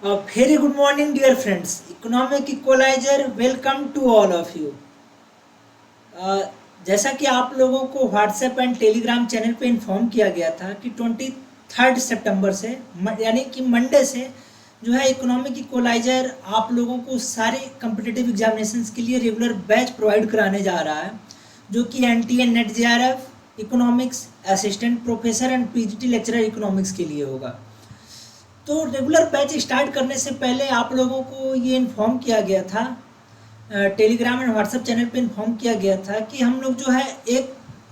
Very good morning, dear friends. Economic Equalizer, welcome to all of you. जैसा कि आप लोगों को व्हाट्सएप एंड टेलीग्राम चैनल पे इन्फॉर्म किया गया था कि 23 सितंबर से यानी कि मंडे से जो है इकोनॉमिक इक्वलाइजर आप लोगों को सारे कम्पिटिटिव एग्जामिनेशंस के लिए रेगुलर बैच प्रोवाइड कराने जा रहा है, जो कि NTA net JRF economics assistant professor and PGT lecturer economics के लिए होगा। तो रेगुलर बैच स्टार्ट करने से पहले आप लोगों को ये इन्फॉर्म किया गया था, टेलीग्राम एंड व्हाट्सएप चैनल पे इन्फॉर्म किया गया था कि हम लोग जो है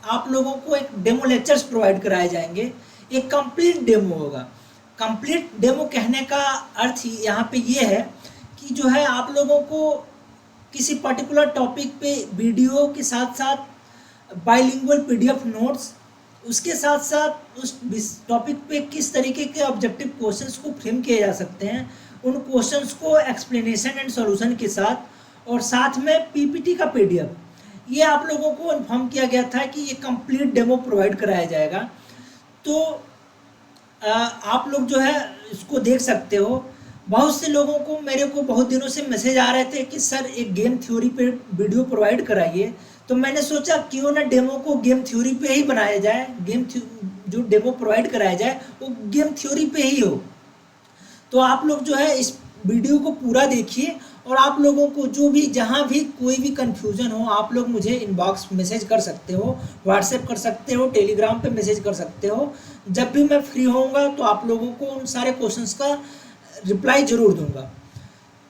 आप लोगों को एक डेमो लेक्चर्स प्रोवाइड कराए जाएंगे। एक कंप्लीट डेमो होगा। कंप्लीट डेमो कहने का अर्थ यहाँ पे ये है कि जो है आप लोगों को किसी पर्टिकुलर टॉपिक पे वीडियो के साथ साथ बाइलिंगुअल PDF नोट्स, उसके साथ साथ उस टॉपिक पे किस तरीके के ऑब्जेक्टिव क्वेश्चंस को फ्रेम किए जा सकते हैं, उन क्वेश्चंस को एक्सप्लेनेशन एंड सॉल्यूशन के साथ, और साथ में PPT का PDF, ये आप लोगों को इन्फॉर्म किया गया था कि ये कंप्लीट डेमो प्रोवाइड कराया जाएगा। तो आप लोग जो है इसको देख सकते हो। बहुत से लोगों को मेरे को बहुत दिनों से मैसेज आ रहे थे कि सर एक गेम थ्योरी पे वीडियो प्रोवाइड कराइए, तो मैंने सोचा क्यों ना डेमो को गेम थ्योरी पे ही बनाया जाए, जो डेमो प्रोवाइड कराया जाए वो गेम थ्योरी पे ही हो। तो आप लोग जो है इस वीडियो को पूरा देखिए, और आप लोगों को जो भी जहाँ भी कोई भी कन्फ्यूज़न हो आप लोग मुझे इनबॉक्स मैसेज कर सकते हो, व्हाट्सएप कर सकते हो, टेलीग्राम पे मैसेज कर सकते हो। जब भी मैं फ्री होऊंगा तो आप लोगों को उन सारे क्वेश्चंस का रिप्लाई ज़रूर दूंगा।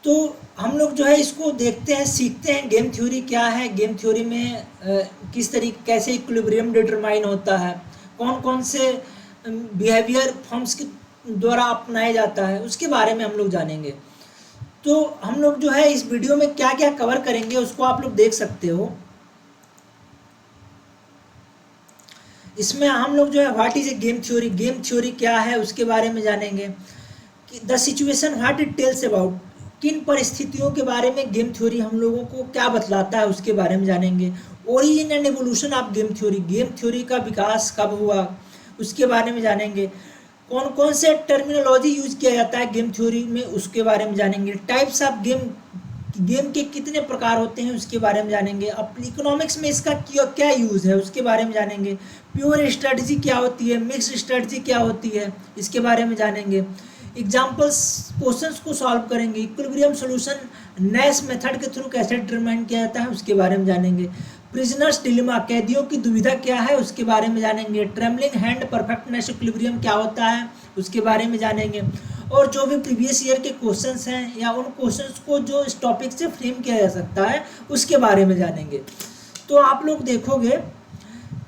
तो हम लोग जो है इसको देखते हैं, सीखते हैं गेम थ्योरी क्या है, गेम थ्योरी में किस तरीके कैसे इक्विलिब्रियम डिटरमाइन होता है, कौन कौन से बिहेवियर फॉर्म्स के द्वारा अपनाया जाता है, उसके बारे में हम लोग जानेंगे। तो हम लोग जो है इस वीडियो में क्या क्या कवर करेंगे उसको आप लोग देख सकते हो। इसमें हम लोग जो है what is a game theory क्या है उसके बारे में जानेंगे, कि the situation what it tells about, किन परिस्थितियों के बारे में गेम थ्योरी हम लोगों को क्या बतलाता है उसके बारे में जानेंगे। Origin and evolution of game theory का विकास कब हुआ उसके बारे में जानेंगे। कौन कौन से टर्मिनोलॉजी यूज किया जाता है गेम थ्योरी में उसके बारे में जानेंगे। टाइप्स ऑफ गेम के कितने प्रकार होते हैं उसके बारे में जानेंगे। अब इकोनॉमिक्स में इसका क्या यूज़ है उसके बारे में जानेंगे। प्योर स्ट्रेटजी क्या होती है, मिक्स स्ट्रेटजी क्या होती है, इसके बारे में जानेंगे। एग्जाम्पल्स क्वेश्चंस को सॉल्व करेंगे। इक्विलिब्रियम सॉल्यूशन नैश मेथड के थ्रू कैसे डिटरमाइन किया जाता है उसके बारे में जानेंगे। प्रिजनर्स डिलेमा, कैदियों की दुविधा क्या है उसके बारे में जानेंगे। ट्रेमलिंग हैंड परफेक्टनेस इक्विलिब्रियम क्या होता है उसके बारे में जानेंगे। और जो भी प्रीवियस ईयर के क्वेश्चंस हैं या उन क्वेश्चंस को जो इस टॉपिक से फ्रेम किया जा सकता है उसके बारे में जानेंगे। तो आप लोग देखोगे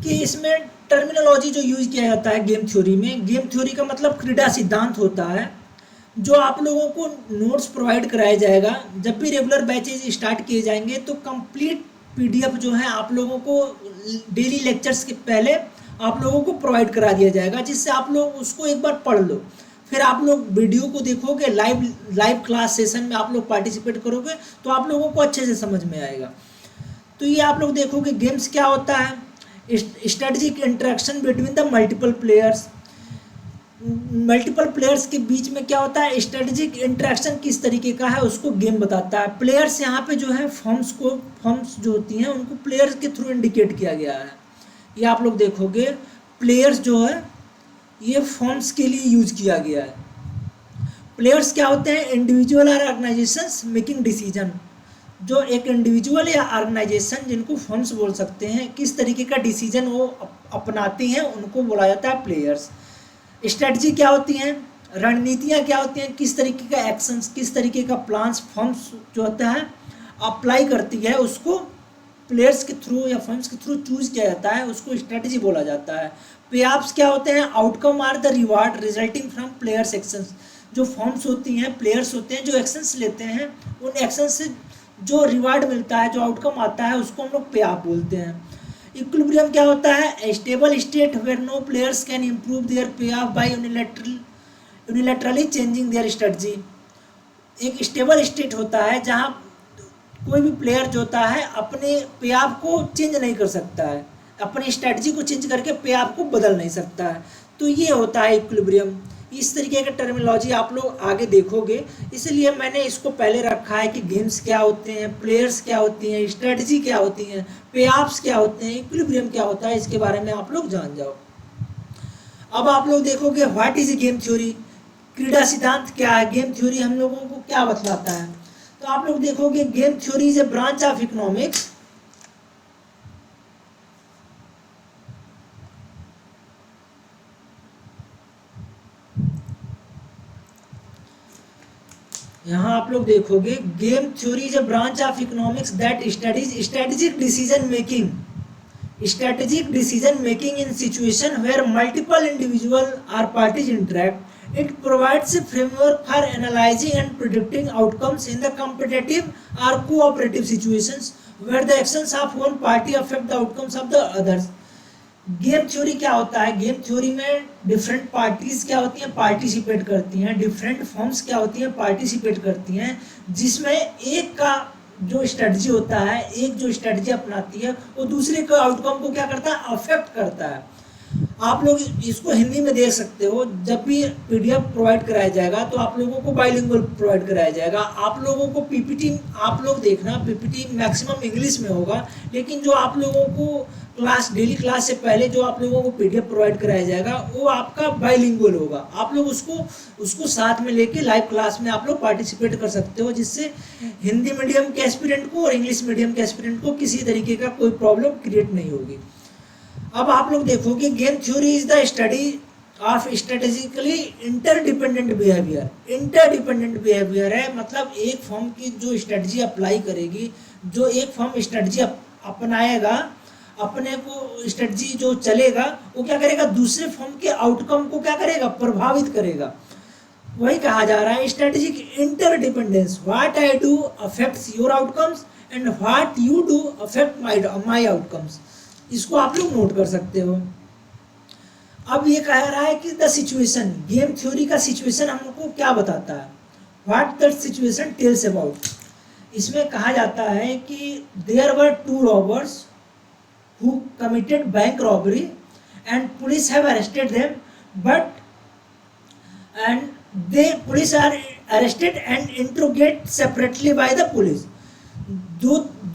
कि इसमें टर्मिनोलॉजी जो यूज किया जाता है गेम थ्योरी का मतलब क्रीडा सिद्धांत होता है, जो आप लोगों को नोट्स प्रोवाइड कराया जाएगा। जब भी रेगुलर बैचेज स्टार्ट किए जाएंगे तो कंप्लीट PDF जो है आप लोगों को डेली लेक्चर्स के पहले आप लोगों को प्रोवाइड करा दिया जाएगा, जिससे आप लोग उसको एक बार पढ़ लो। फिर आप लोग वीडियो को देखोगे, लाइव क्लास सेशन में आप लोग पार्टिसिपेट करोगे तो आप लोगों को अच्छे से समझ में आएगा। तो ये आप लोग देखोगे गेम्स क्या होता है, strategic interaction between the multiple players के बीच में क्या होता है, स्ट्रेटजिक इंटरेक्शन किस तरीके का है उसको गेम बताता है। प्लेयर्स यहाँ पे जो है फॉर्म्स जो होती हैं उनको प्लेयर्स के थ्रू इंडिकेट किया गया है। ये आप लोग देखोगे प्लेयर्स जो है ये फॉर्म्स के लिए यूज किया गया है। प्लेयर्स क्या होते हैं, इंडिविजुअल और ऑर्गेनाइजेशंस मेकिंग डिसीजन, जो एक इंडिविजुअल या ऑर्गेनाइजेशन जिनको फर्म्स बोल सकते हैं किस तरीके का डिसीजन वो अपनाती हैं उनको बोला जाता है प्लेयर्स। स्ट्रेटजी क्या होती हैं, रणनीतियाँ क्या होती हैं, किस तरीके का एक्शंस, किस तरीके का प्लान्स फर्म्स जो होता है अप्लाई करती है उसको प्लेयर्स के थ्रू या फर्म्स के थ्रू चूज किया जाता है, उसको स्ट्रेटजी बोला जाता है। पे ऑफ्स क्या होते हैं, outcome are the reward resulting from players actions, जो फॉर्म्स होती हैं प्लेयर्स होते हैं जो एक्शंस लेते हैं उन एक्शंस से जो रिवार्ड मिलता है, जो आउटकम आता है उसको हम लोग पे ऑफ बोलते हैं। इक्विलिब्रियम क्या होता है, stable state where no players can improve their payoff by unilaterally changing their strategy. एक स्टेबल स्टेट होता है जहाँ कोई भी प्लेयर जो होता है अपने पे ऑफ को चेंज नहीं कर सकता है, अपनी स्ट्रेटजी को चेंज करके पे ऑफ को बदल नहीं सकता है। तो ये होता है इक्विलिब्रियम। इस तरीके का टर्मिनोलॉजी आप लोग आगे देखोगे, इसलिए मैंने इसको पहले रखा है कि गेम्स क्या होते हैं, प्लेयर्स क्या होती हैं, स्ट्रेटजी क्या होती हैं, पे ऑफ्स क्या होते हैं, इक्विलिब्रियम क्या होता है, इसके बारे में आप लोग जान जाओ। अब आप लोग देखोगे व्हाट इज गेम थ्योरी, क्रीडा सिद्धांत क्या है, गेम थ्योरी हम लोगों को क्या बतलाता है। तो आप लोग देखोगे game theory is a branch of economics यहाँ आप लोग देखोगे game theory is a branch of economics that studies strategic decision making, strategic decision making in situation where multiple individual or parties interact. It provides a framework for analyzing and predicting outcomes in the competitive or cooperative situations where the actions of one party affect the outcomes of the others. Game theory क्या होता है, game theory में different parties क्या होती हैं, participate करती हैं, different forms क्या होती हैं, पार्टिसिपेट करती हैं, जिसमें एक का जो स्ट्रेटजी होता है, एक जो स्ट्रेटजी अपनाती है वो दूसरे के आउटकम को क्या करता है, अफेक्ट करता है। आप लोग इसको हिंदी में देख सकते हो, जब भी पीडीएफ प्रोवाइड कराया जाएगा तो आप लोगों को बाइलिंगुअल प्रोवाइड कराया जाएगा। आप लोगों को पीपीटी आप लोग देखना, पीपीटी मैक्सिमम इंग्लिश में होगा, लेकिन जो आप लोगों को क्लास डेली क्लास से पहले जो आप लोगों को पीडीएफ प्रोवाइड कराया जाएगा वो आपका बाइलिंगुअल होगा। आप लोग उसको साथ में लेके लाइव क्लास में आप लोग पार्टिसिपेट कर सकते हो, जिससे हिंदी मीडियम के एस्पिरेंट को और इंग्लिश मीडियम के एस्पिरेंट को किसी तरीके का कोई प्रॉब्लम क्रिएट नहीं होगी। अब आप लोग देखोगे game theory is the study of strategically interdependent behaviour. Interdependent behaviour है मतलब एक फॉर्म की जो स्ट्रेटजी अप्लाई करेगी, जो एक फॉर्म स्ट्रेटजी अपनाएगा, अपने को स्ट्रेटजी जो चलेगा वो क्या करेगा, दूसरे फॉर्म के आउटकम को क्या करेगा, प्रभावित करेगा। वही कहा जा रहा है strategic interdependence, what I do affects your outcomes and what you do affect my outcomes. इसको आप लोग नोट कर सकते हो। अब ये कह रहा है कि द सिचुएशन, गेम थ्योरी का सिचुएशन हमको क्या बताता है, what that situation tells about. इसमें कहा जाता है कि there were two robbers who committed bank robbery and police have arrested them, police are arrested and interrogated separately by the police.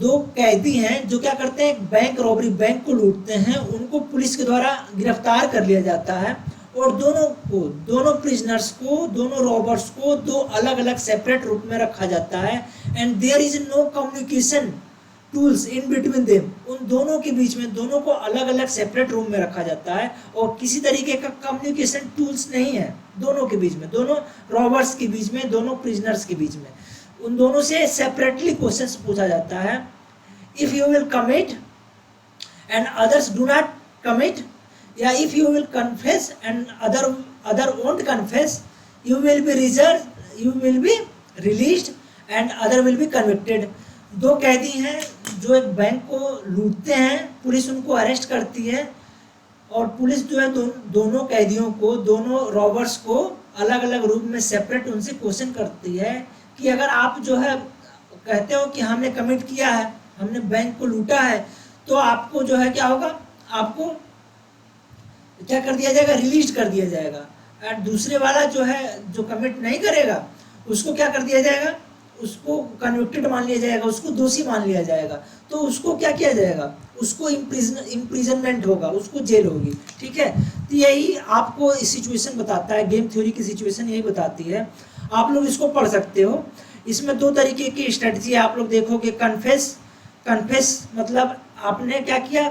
दो कैदी हैं जो क्या करते हैं, बैंक रॉबरी, बैंक को लूटते हैं, उनको पुलिस के द्वारा गिरफ्तार कर लिया जाता है और दोनों प्रिजनर्स को, दोनों रॉबर्स को दो अलग अलग सेपरेट रूप में रखा जाता है and there is no communication tools in between them. उन दोनों के बीच में, दोनों को अलग अलग सेपरेट रूम में रखा जाता है और किसी तरीके का कम्युनिकेशन टूल्स नहीं है दोनों के बीच में, दोनों रॉबर्स के बीच में, दोनों प्रिजनर्स के बीच में। उन दोनों से सेपरेटली क्वेश्चंस पूछा जाता है, if you will commit and others do not commit, या if you will confess and other won't confess, you will be released and other will be convicted. दो कैदी हैं जो एक बैंक को लूटते हैं, पुलिस उनको अरेस्ट करती है और पुलिस जो है दोनों कैदियों को, दोनों रॉबर्स को अलग अलग रूप में सेपरेट उनसे क्वेश्चन करती है कि अगर आप जो है कहते हो कि हमने कमिट किया है, हमने बैंक को लूटा है, तो आपको जो है क्या होगा, आपको क्या कर दिया जाएगा, रिलीज कर दिया जाएगा। और दूसरे वाला जो है, जो कमिट नहीं करेगा, उसको क्या कर दिया जाएगा, उसको कन्विक्टेड मान लिया जाएगा, उसको दोषी मान लिया जाएगा। तो उसको क्या किया जाएगा, उसको इम्प्रिजनमेंट होगा, उसको जेल होगी। ठीक है, तो यही आपको इस सिचुएशन बताता है, गेम थ्योरी की सिचुएशन यही बताती है। आप लोग इसको पढ़ सकते हो। इसमें दो तरीके की स्ट्रेटजी है, आप लोग देखोगे। कन्फेस मतलब आपने क्या किया,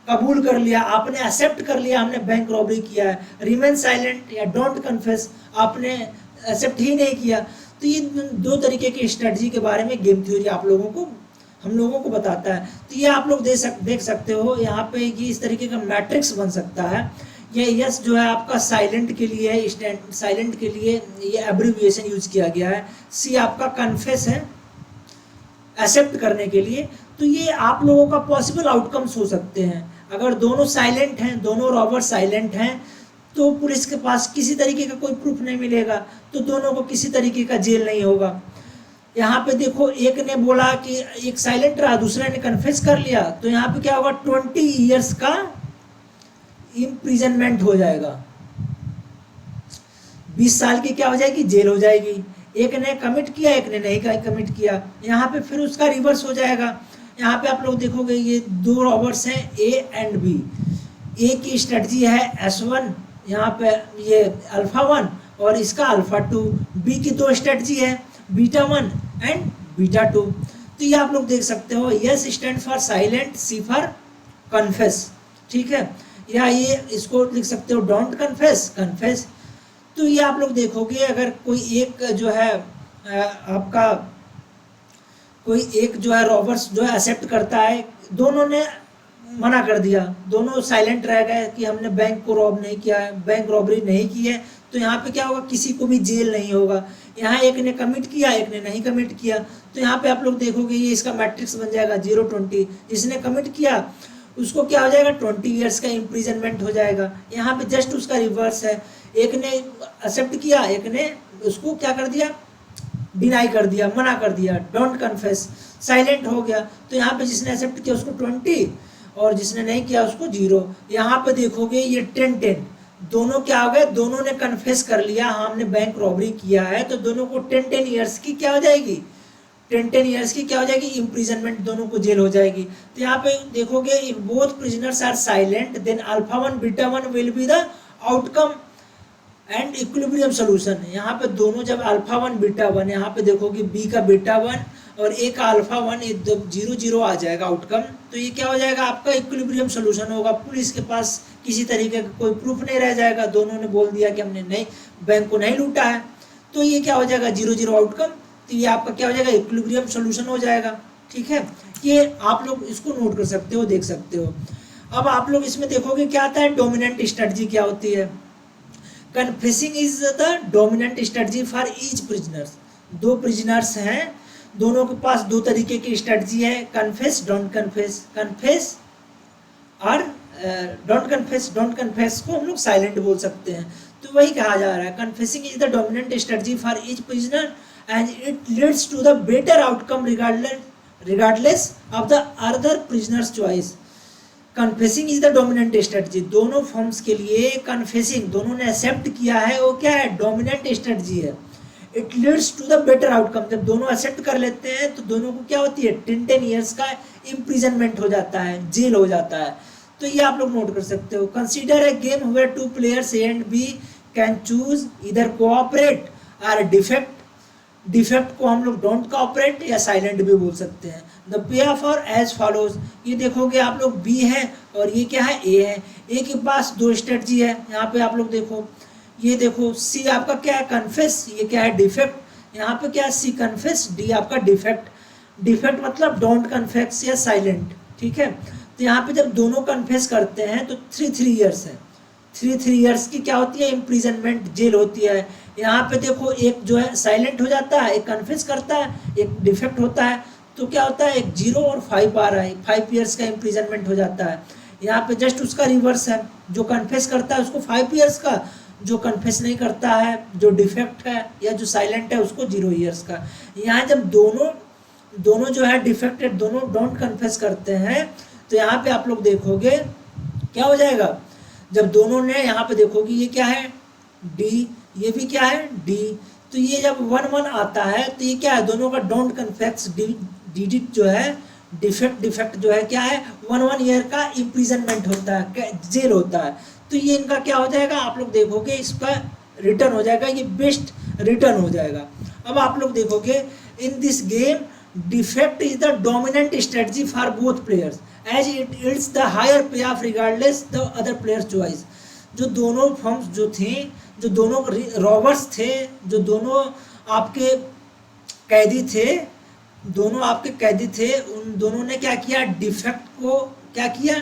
कबूल कर लिया, आपने एक्सेप्ट कर लिया हमने बैंक रॉबरी किया है। रिमेन साइलेंट या डोंट कन्फेस, आपने एक्सेप्ट ही नहीं किया। तो ये दो तरीके की स्ट्रेटजी के बारे में गेम थ्योरी हम लोगों को बताता है। तो ये आप लोग देख सकते हो यहाँ पे, ये इस तरीके का मैट्रिक्स बन सकता है। ये यस जो है आपका साइलेंट के लिए है, साइलेंट के लिए ये एब्रिविएशन यूज किया गया है। सी आपका कन्फेस है, एक्सेप्ट करने के लिए। तो ये आप लोगों का पॉसिबल आउटकम्स हो सकते हैं। अगर दोनों साइलेंट हैं, दोनों रॉबर साइलेंट हैं, तो पुलिस के पास किसी तरीके का कोई प्रूफ नहीं मिलेगा, तो दोनों को किसी तरीके का जेल नहीं होगा। यहाँ पे देखो, एक ने बोला कि एक साइलेंट रहा, दूसरे ने कन्फेस कर लिया, तो यहाँ पे क्या होगा, 20 ईयर्स का इम्प्रिजनमेंट हो जाएगा। 20 साल की क्या हो जाएगी, जेल हो जाएगी। एक ने कमिट किया, एक ने नहीं कमिट किया, यहाँ पे फिर उसका रिवर्स हो जाएगा। यहाँ पे आप लोग देखोगे ये दो रॉबर्स हैं ए एंड बी। ए की स्ट्रेटजी है S1, यहाँ पे ये अल्फा 1 और इसका अल्फा 2। बी की दो स्ट्रेटजी है बीटा 1 एंड बीटा 2। तो ये आप लोग देख सकते हो, S stand for silent, C for confess, ठीक है। या ये इसको लिख सकते हो डोंट कन्फेस, कन्फेस। तो ये आप लोग देखोगे अगर कोई एक जो है आपका कोई एक जो है रॉबर्स जो है एक्सेप्ट करता है, दोनों ने मना कर दिया, दोनों साइलेंट रह गए कि हमने बैंक को रॉब नहीं किया है, बैंक रॉबरी नहीं की है, तो यहाँ पे क्या होगा, किसी को भी जेल नहीं होगा। यहाँ एक ने कमिट किया, एक ने नहीं कमिट किया, तो यहाँ पे आप लोग देखोगे ये इसका मैट्रिक्स बन जाएगा 0-20। जिसने कमिट किया उसको क्या हो जाएगा, 20 ईयर्स का इम्प्रिजनमेंट हो जाएगा। यहाँ पे जस्ट उसका रिवर्स है, एक ने एक्सेप्ट किया, एक ने उसको क्या कर दिया, डिनाई कर दिया, मना कर दिया, डोंट कन्फेस, साइलेंट हो गया। तो यहाँ पे जिसने एक्सेप्ट किया उसको 20 और जिसने नहीं किया उसको 0। यहाँ पे देखोगे ये 10-10 दोनों क्या हो गए, दोनों ने कन्फेस कर लिया हमने बैंक रॉबरी किया है, तो दोनों को 10-10 ईयर्स की क्या हो जाएगी, 10-10 ईयर्स की क्या हो जाएगी, इम्प्रिजनमेंट, दोनों को जेल हो जाएगी। तो यहाँ पे देखोगे if both prisoners are silent then alpha 1 beta 1 will be the outcome and equilibrium solution. यहाँ पे दोनों जब अल्फा 1 बीटा 1, यहाँ पे देखोगे बी का बीटा 1 और ए का अल्फा 1, ये 0-0 आ जाएगा आउटकम। तो ये क्या हो जाएगा, आपका इक्विलिब्रियम सोल्यूशन होगा। पुलिस के पास किसी तरीके का कोई प्रूफ नहीं रह जाएगा, दोनों ने बोल दिया कि हमने नहीं, बैंक को नहीं लूटा है, तो ये क्या हो जाएगा 0-0 आउटकम। तो ये आपका क्या हो जाएगा, इक्विलिब्रियम सोल्यूशन हो जाएगा, ठीक है। ये आप लोग इसको नोट कर सकते हो, देख सकते हो। अब आप लोग इसमें देखोगे क्या आता है, डोमिनेंट स्ट्रेटजी क्या होती है। Confessing is the dominant strategy for each prisoners. दो प्रिजनर्स हैं, दोनों के पास दो तरीके की स्ट्रेटजी है, कन्फेस, डोंट कन्फेस, कन्फेस और डोंट कन्फेस। डोंट कन्फेस को हम लोग साइलेंट बोल सकते हैं। तो वही कहा जा रहा है, confessing is the dominant strategy for each prisoner and it leads to the better outcome regardless of the other prisoners choice. Confessing is the dominant strategy, दोनों फॉर्म्स के लिए कन्फेसिंग, दोनों ने एक्सेप्ट किया है, वो क्या है, डोमिनेंट स्ट्रेटजी है। It leads to the better outcome, जब दोनों एक्सेप्ट कर लेते हैं तो दोनों को क्या होती है, 10-10 ईयर्स का इम्प्रिजनमेंट हो जाता है, जेल हो जाता है। तो ये आप लोग नोट कर सकते हो। Consider a game where 2 players A and B can choose either cooperate और डिफेक्ट। डिफेक्ट को हम लोग डोंट कोऑपरेट या साइलेंट भी बोल सकते हैं। द पे ऑफ और एज फॉलोज, ये देखोगे आप लोग बी है और ये क्या है, ए है। ए के पास दो स्ट्रेटजी है, यहाँ पे आप लोग देखो, ये देखो सी आपका क्या है, कन्फेस, ये क्या है, डिफेक्ट। यहाँ पे क्या है, सी कन्फेस, डी आपका डिफेक्ट। डिफेक्ट मतलब डोंट कन्फेस या साइलेंट, ठीक है। तो यहाँ पे जब दोनों कन्फेस करते हैं तो 3-3 ईयर्स है, 3-3 ईयर्स की क्या होती है, इम्प्रिजनमेंट, जेल होती है। यहाँ पे देखो एक जो है साइलेंट हो जाता है, एक कन्फेस करता है, एक डिफेक्ट होता है, तो क्या होता है, एक 0 और 5 आ रहा है, 5 ईयर्स का इम्प्रिजनमेंट हो जाता है। यहाँ पे जस्ट उसका रिवर्स है, जो कन्फेस करता है उसको 5 ईयर्स का, जो कन्फेस नहीं करता है, जो डिफेक्ट है या जो साइलेंट है उसको 0 ईयर्स का। यहाँ जब दोनों जो है डिफेक्टेड, दोनों डोंट कन्फेस करते हैं, तो यहाँ पे आप लोग देखोगे क्या हो जाएगा, जब दोनों ने, यहाँ पे देखोगे ये क्या है, डी, ये भी क्या है, डी। तो ये जब 1-1 आता है तो ये क्या है, दोनों का डोंट कन्फेस, डी जो है, डिफेक्ट जो है क्या है, 1-1 ईयर का इम्प्रिजनमेंट होता है, जेल होता है। तो ये इनका क्या हो जाएगा, आप लोग देखोगे इसका रिटर्न हो जाएगा, ये बेस्ट रिटर्न हो जाएगा। अब आप लोग देखोगे in this game defect is the dominant strategy for both players as it it's the higher payoff regardless the other player's choice. जो दोनों फॉर्म्स जो थे, जो दोनों रॉबर्स थे, जो दोनों आपके कैदी थे, उन दोनों ने क्या किया, डिफेक्ट को क्या किया,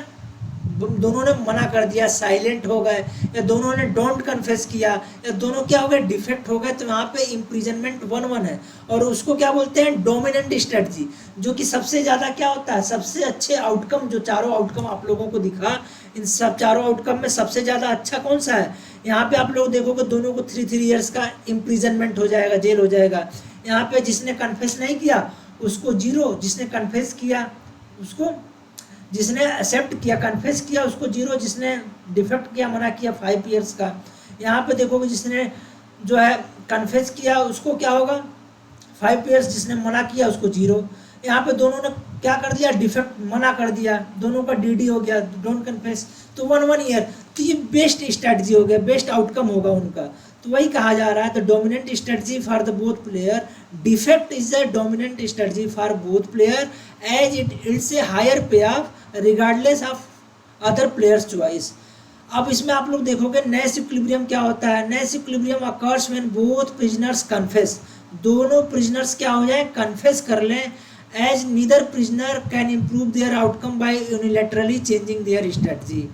दोनों ने मना कर दिया, साइलेंट हो गए, या दोनों ने डोंट कन्फेस किया, या दोनों क्या हो गए, डिफेक्ट हो गए। तो यहाँ पे इम्प्रिजनमेंट 1-1 है, और उसको क्या बोलते हैं, डोमिनेंट स्ट्रेटजी, जो कि सबसे ज़्यादा क्या होता है, सबसे अच्छे आउटकम, जो चारों आउटकम आप लोगों को दिखा, इन सब चारों आउटकम में सबसे ज़्यादा अच्छा कौन सा है। यहाँ पे आप लोग देखोगे दोनों को 3-3 ईयर्स का इम्प्रिजनमेंट हो जाएगा, जेल हो जाएगा। यहाँ पे जिसने कन्फेस नहीं किया उसको 0, जिसने कन्फेस किया उसको, जिसने एक्सेप्ट किया, कन्फेस किया उसको 0, जिसने डिफेक्ट किया, मना किया, 5 ईयर्स का। यहाँ पे देखोगे जिसने जो है कन्फेस किया उसको क्या होगा 5 पेयर्स, जिसने मना किया उसको 0। यहाँ पे दोनों ने क्या कर दिया डिफेक्ट मना कर दिया, दोनों का डीडी हो गया डोंट कन्फेस, तो 1 1 ईयर। तो ये बेस्ट स्ट्रेटजी हो गया, बेस्ट आउटकम होगा उनका। तो वही कहा जा रहा है the dominant strategy for the both player, defect is the dominant strategy for both player as it it's a higher payoff regardless of other player's choice. अब इसमें आप लोग देखोगे नेस इक्विलिब्रियम क्या होता है, Nash equilibrium occurs when both prisoners confess, दोनों prisoners क्या हो जाए कन्फेस कर लें, as neither prisoner can improve their outcome by unilaterally changing their strategy.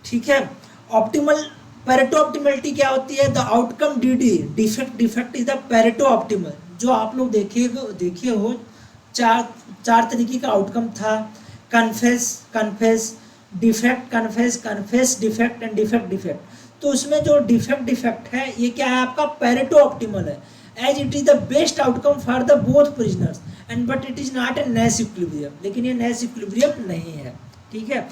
ठीक है। ऑप्टिमल पेरेटो ऑप्टिमलिटी क्या होती है, the outcome DD defect is the Pareto optimal. जो आप लोग देखे हो चार तरीके का आउटकम था, confess defect confess defect and defect. तो उसमें जो डिफेक्ट है ये क्या है आपका पेरेटो ऑप्टिमल है, as it is the best outcome for the both prisoners and but it is not a Nash equilibrium, लेकिन ये नेस इक्विलिब्रियम नहीं है। ठीक है।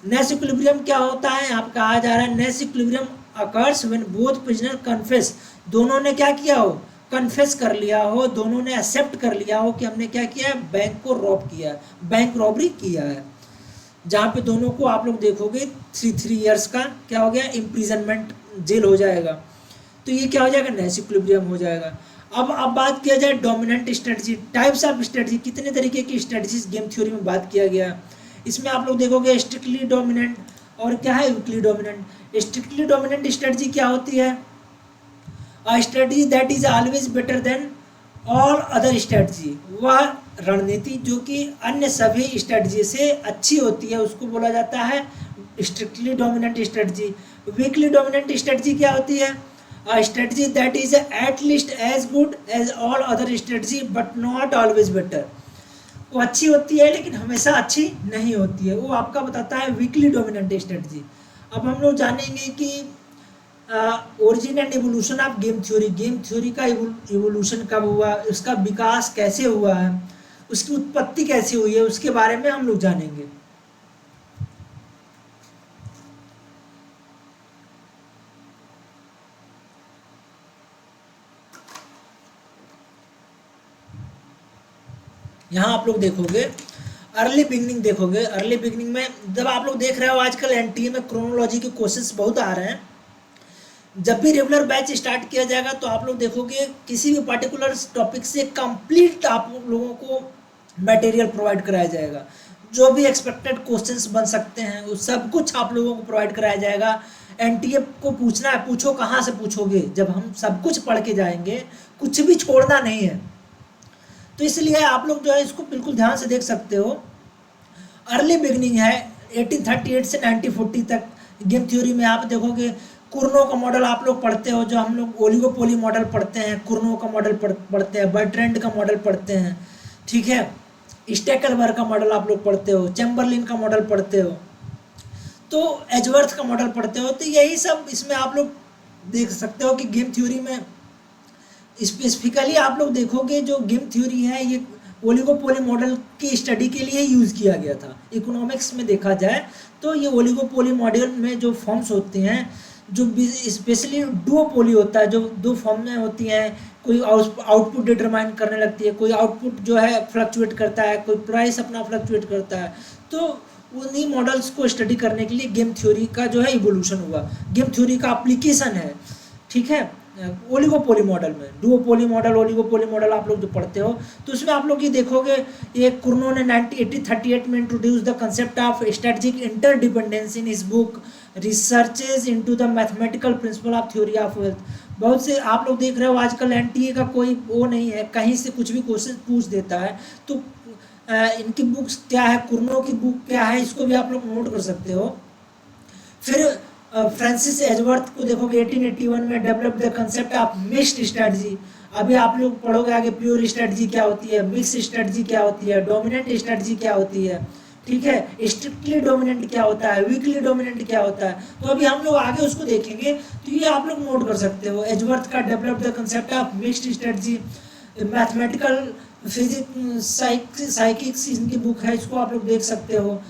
नेस इक्विलिब्रियम क्या होता है, आप कहा जा रहा है Nash equilibrium occurs when both prisoner confess, दोनों ने क्या किया हो कन्फेस कर लिया हो, दोनों ने एक्सेप्ट कर लिया हो कि हमने क्या किया है बैंक को रॉब किया है, बैंक रॉबरी किया है, जहाँ पे दोनों को आप लोग देखोगे 3 ईयर्स का क्या हो गया इम्प्रिजनमेंट, जेल हो जाएगा। तो ये क्या हो जाएगा नेस इक्विलिब्रियम हो जाएगा। अब बात किया जाए dominant strategy, types of strategy, कितने तरीके की स्ट्रेटजीज गेम थ्योरी में बात किया गया। इसमें आप लोग देखोगे स्ट्रिक्टली डोमिनेंट और क्या है weakly dominant. Strictly dominant strategy क्या होती है, a strategy that is always better than all other strategy, वह रणनीति जो कि अन्य सभी स्ट्रेटजी से अच्छी होती है उसको बोला जाता है strictly dominant strategy. Weekly dominant strategy क्या होती है, a strategy that is at least as good as all other strategy but not always better, वो अच्छी होती है लेकिन हमेशा अच्छी नहीं होती है, वो आपका बताता है वीकली डोमिनेंट स्ट्रेटजी। अब हम लोग जानेंगे कि origin and evolution of game theory का इवोल्यूशन कब हुआ, उसका विकास कैसे हुआ है, उसकी उत्पत्ति कैसे हुई है, उसके बारे में हम लोग जानेंगे। यहाँ आप लोग देखोगे अर्ली बिगनिंग में जब आप लोग देख रहे हो आजकल एनटीए में क्रोनोलॉजी के क्वेश्चंस बहुत आ रहे हैं, जब भी रेगुलर बैच स्टार्ट किया जाएगा तो आप लोग देखोगे किसी भी पर्टिकुलर टॉपिक से कंप्लीट आप लोगों को मटेरियल प्रोवाइड कराया जाएगा, जो भी एक्सपेक्टेड क्वेश्चंस बन सकते हैं वो सब कुछ आप लोगों को प्रोवाइड कराया जाएगा। एनटीए को पूछना है, पूछो कहाँ से पूछोगे, जब हम सब कुछ पढ़ के जाएंगे कुछ भी छोड़ना नहीं है। तो इसलिए आप लोग जो है इसको बिल्कुल ध्यान से देख सकते हो। अर्ली बिगनिंग है 1838 से 1940 तक। गेम थ्योरी में आप देखोगे कुर्नो का मॉडल आप लोग पढ़ते हो, जो हम लोग ओलिगोपोली मॉडल पढ़ते हैं, कुर्नो का मॉडल पढ़ते हैं, बर्ट्रैंड का मॉडल पढ़ते हैं, ठीक है, स्टेकलबर्ग का मॉडल आप लोग पढ़ते हो, चैम्बरलिन का मॉडल पढ़ते हो, तो एजवर्थ का मॉडल पढ़ते हो। तो यही सब इसमें आप लोग देख सकते हो कि गेम थ्योरी में स्पेसिफिकली आप लोग देखोगे जो गेम थ्योरी है ये ओलिगोपोली मॉडल की स्टडी के लिए यूज़ किया गया था। इकोनॉमिक्स में देखा जाए तो ये ओलिगोपोली मॉडल में जो फॉर्म्स होते हैं, जो स्पेशली डुओपोली होता है, जो दो फॉर्म में होती हैं, कोई आउटपुट डिटरमाइन करने लगती है, कोई आउटपुट जो है फ्लक्चुएट करता है, कोई प्राइस अपना फ्लक्चुएट करता है। तो उन्हीं मॉडल्स को स्टडी करने के लिए गेम थ्योरी का जो है इवोल्यूशन हुआ, गेम थ्योरी का एप्लीकेशन है, ठीक है, ओलिगोपोली मॉडल में। डुओपोली मॉडल, ओलिगोपोली मॉडल आप लोग जो पढ़ते हो तो उसमें आप लोग ये देखोगे ये कुर्नो ने 1838 में introduce the concept of strategic interdependence in his book researches into the mathematical principle of theory of wealth. बहुत से आप लोग देख रहे हो आजकल एनटीए का कोई वो नहीं है, कहीं से कुछ भी क्वेश्चन पूछ देता है। तो इनकी बुक्स क्या है, कुर्नो की बुक क्या है, इसको भी आप लोग नोट कर सकते हो। फिर फ्रांसिस एजवर्थ को देखोगे 1881 में develop the concept of mixed strategy. अभी आप लोग पढ़ोगे आगे प्योर स्ट्रेटजी क्या होती है, मिक्स स्ट्रेटजी क्या होती है, डोमिनेंट स्ट्रेटजी क्या होती है, ठीक है, स्ट्रिक्टली डोमिनेंट क्या होता है, वीकली डोमिनेंट क्या होता है। तो अभी हम लोग आगे उसको देखेंगे, तो ये आप लोग नोट कर सकते हो। एजवर्थ का develop the concept of mixed strategy, mathematical physics psychics इनकी बुक है, इसको आप लोग देख सकते हो।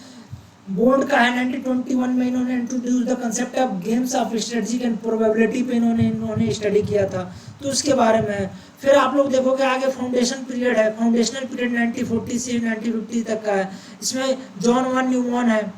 बोर्ड का है 1921 में इन्होंने introduce the concept of games of strategy and probability पे इन्होंने स्टडी किया था, तो उसके बारे में है। फिर आप लोग देखोगे आगे फाउंडेशन पीरियड है, फाउंडेशनल पीरियड 1940 से 1950 तक का है। इसमें जॉन वन न्यूमैन है,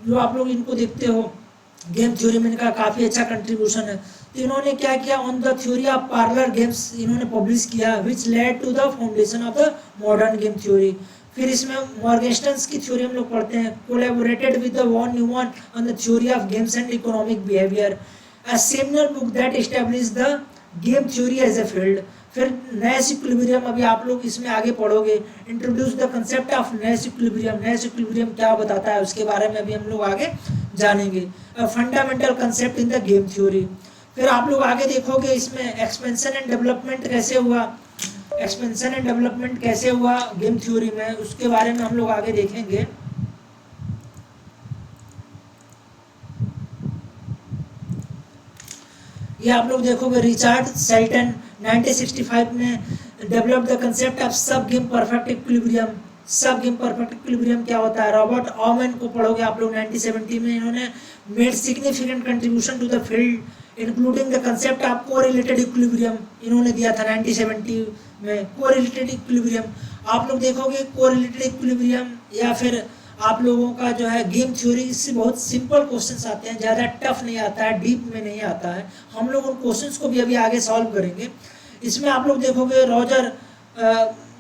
जो आप लोग इनको देखते हो गेम थ्योरी में इनका काफ़ी अच्छा कंट्रीब्यूशन है। तो इन्होंने क्या किया, on the theory of parlour games इन्होंने पब्लिश किया, which led to the foundation of the modern game theory. फिर इसमें मॉर्गेस्टन्स की थ्योरी हम लोग पढ़ते हैं, collaborated with the von Neumann on the theory of games and economic behaviour, a seminal book that establish the game theory as a field. फिर Nash equilibrium, अभी आप लोग इसमें आगे पढ़ोगे, introduce the concept of Nash equilibrium. Nash equilibrium क्या बताता है उसके बारे में अभी हम लोग आगे जानेंगे। Fundamental concept in the game theory. फिर आप लोग आगे देखोगे इसमें एक्सपेंशन एंड डेवलपमेंट कैसे हुआ, एक्सपेंशन एंड डेवलपमेंट कैसे हुआ गेम थ्योरी में, उसके बारे में हम लोग आगे देखेंगे। ये आप लोग देखोगे रिचर्ड सेल्टन 1965 में डेवलप द कंसेप्ट ऑफ सब गेम परफेक्ट इक्विलिब्रियम। सब गेम परफेक्ट इक्विलिब्रियम क्या होता है, रॉबर्ट ऑमन को पढ़ोगे आप लोग 1970 में, इन्होंने made significant contribution to the field including the concept of correlated equilibrium, इन्होंने दिया था 1970 में कोरिलेटेड इक्विलिब्रियम। आप लोग देखोगे कोरिलेटेड इक्विलिब्रियम या फिर आप लोगों का जो है गेम थ्योरी, इससे बहुत सिंपल क्वेश्चंस आते हैं, ज़्यादा टफ नहीं आता है, डीप में नहीं आता है। हम लोग उन क्वेश्चंस को भी अभी आगे सॉल्व करेंगे। इसमें आप लोग देखोगे रॉजर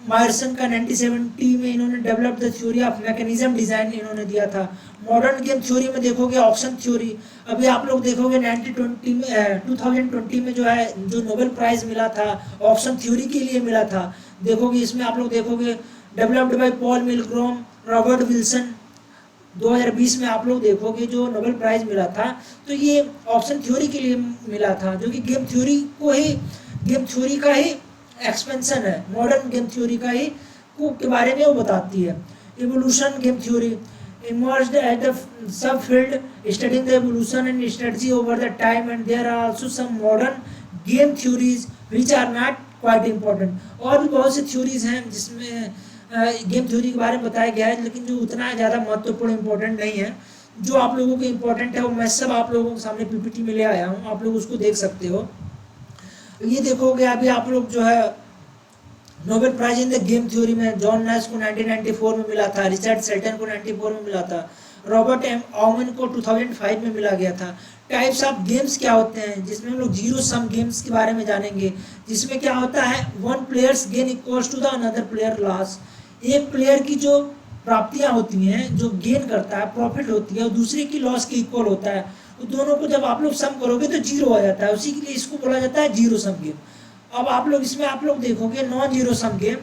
मायरसन का 1970 में इन्होंने develop the theory of mechanism design इन्होंने दिया था। मॉडर्न गेम थ्योरी में देखोगे ऑप्शन थ्योरी, अभी आप लोग देखोगे 2020 में जो है जो नोबेल प्राइज़ मिला था ऑप्शन थ्योरी के लिए मिला था। देखोगे इसमें आप लोग देखोगे developed by Paul Milgrom, Robert Wilson, 2020 में आप लोग देखोगे जो नोबेल प्राइज़ मिला था, तो ये ऑप्शन थ्योरी के लिए मिला था, जो कि गेम थ्योरी का ही एक्सपेंशन है, मॉडर्न गेम थ्योरी का ही के बारे में वो बताती है। Evolution game theory emerged as the subfield studying the evolution and strategy over the time, and there are also some modern game theories which are not quite important। और भी बहुत सी थ्योरीज हैं जिसमें गेम थ्योरी के बारे में बताया गया है, लेकिन जो उतना ज़्यादा महत्वपूर्ण इंपॉर्टेंट नहीं है। जो आप लोगों को इम्पोर्टेंट है वो मैं सब आप लोगों के सामने पीपीटी में ले आया हूँ, आप लोग उसको देख सकते हो। ये देखोगे अभी आप लोग जो है Nobel prize in the game theory में जॉन नैश को 1994 में मिला था, रिचर्ड सेल्टन को 94 में मिला था, रॉबर्ट एम ऑमन को 2005 में मिला गया था। टाइप्स ऑफ गेम्स क्या होते हैं, जिसमें हम लोग जीरो सम गेम्स के बारे में जानेंगे, जिसमें क्या होता है one players gain equals to the another player loss. एक प्लेयर की जो प्राप्तियां होती हैं, जो गेन करता है, प्रॉफिट होती है, और दूसरे की लॉस के इक्वल होता है, तो दोनों को जब आप लोग सम करोगे तो जीरो आ जाता है, उसी के लिए इसको बोला जाता है जीरो सम गेम। अब आप लोग इसमें आप लोग देखोगे non zero sum game.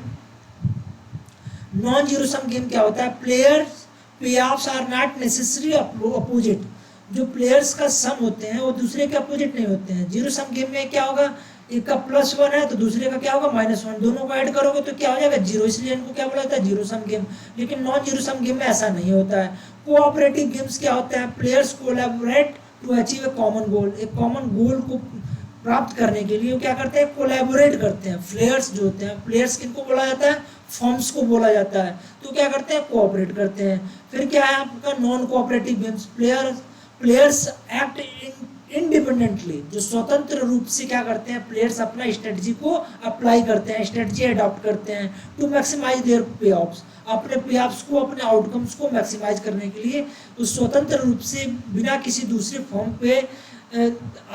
Non zero sum game क्या होता है, प्लेयर्स पे offs are not necessary opposite. जो प्लेयर्स का सम होते हैं वो दूसरे के अपोजिट नहीं होते हैं। जीरो सम गेम में क्या होगा, एक का +1 है तो दूसरे का क्या होगा -1, दोनों को ऐड करोगे तो क्या हो जाएगा जीरो, इसलिए इनको क्या बोला जाता है जीरो सम गेम। लेकिन नॉन जीरो सम गेम में ऐसा नहीं होता है। कोऑपरेटिव गेम्स क्या होता है, players collaborate to achieve a common goal. एक कॉमन गोल को प्राप्त करने के लिए वो क्या करते हैं, कोलैबोरेट करते हैं। प्लेयर्स जो होते हैं, प्लेयर्स किनको बोला जाता है, फॉर्म्स को बोला जाता है, तो क्या करते हैं, कोऑपरेट करते हैं। फिर क्या है आपका non cooperative games, players act independently, जो स्वतंत्र रूप से क्या करते हैं, प्लेयर्स अपना स्ट्रेटजी को अप्लाई करते हैं, स्ट्रेटजी अडॉप्ट करते हैं to maximise their payoffs, अपने पे ऑफ्स को, अपने आउटकम्स को मैक्सिमाइज करने के लिए वो स्वतंत्र रूप से बिना किसी दूसरे फॉर्म पे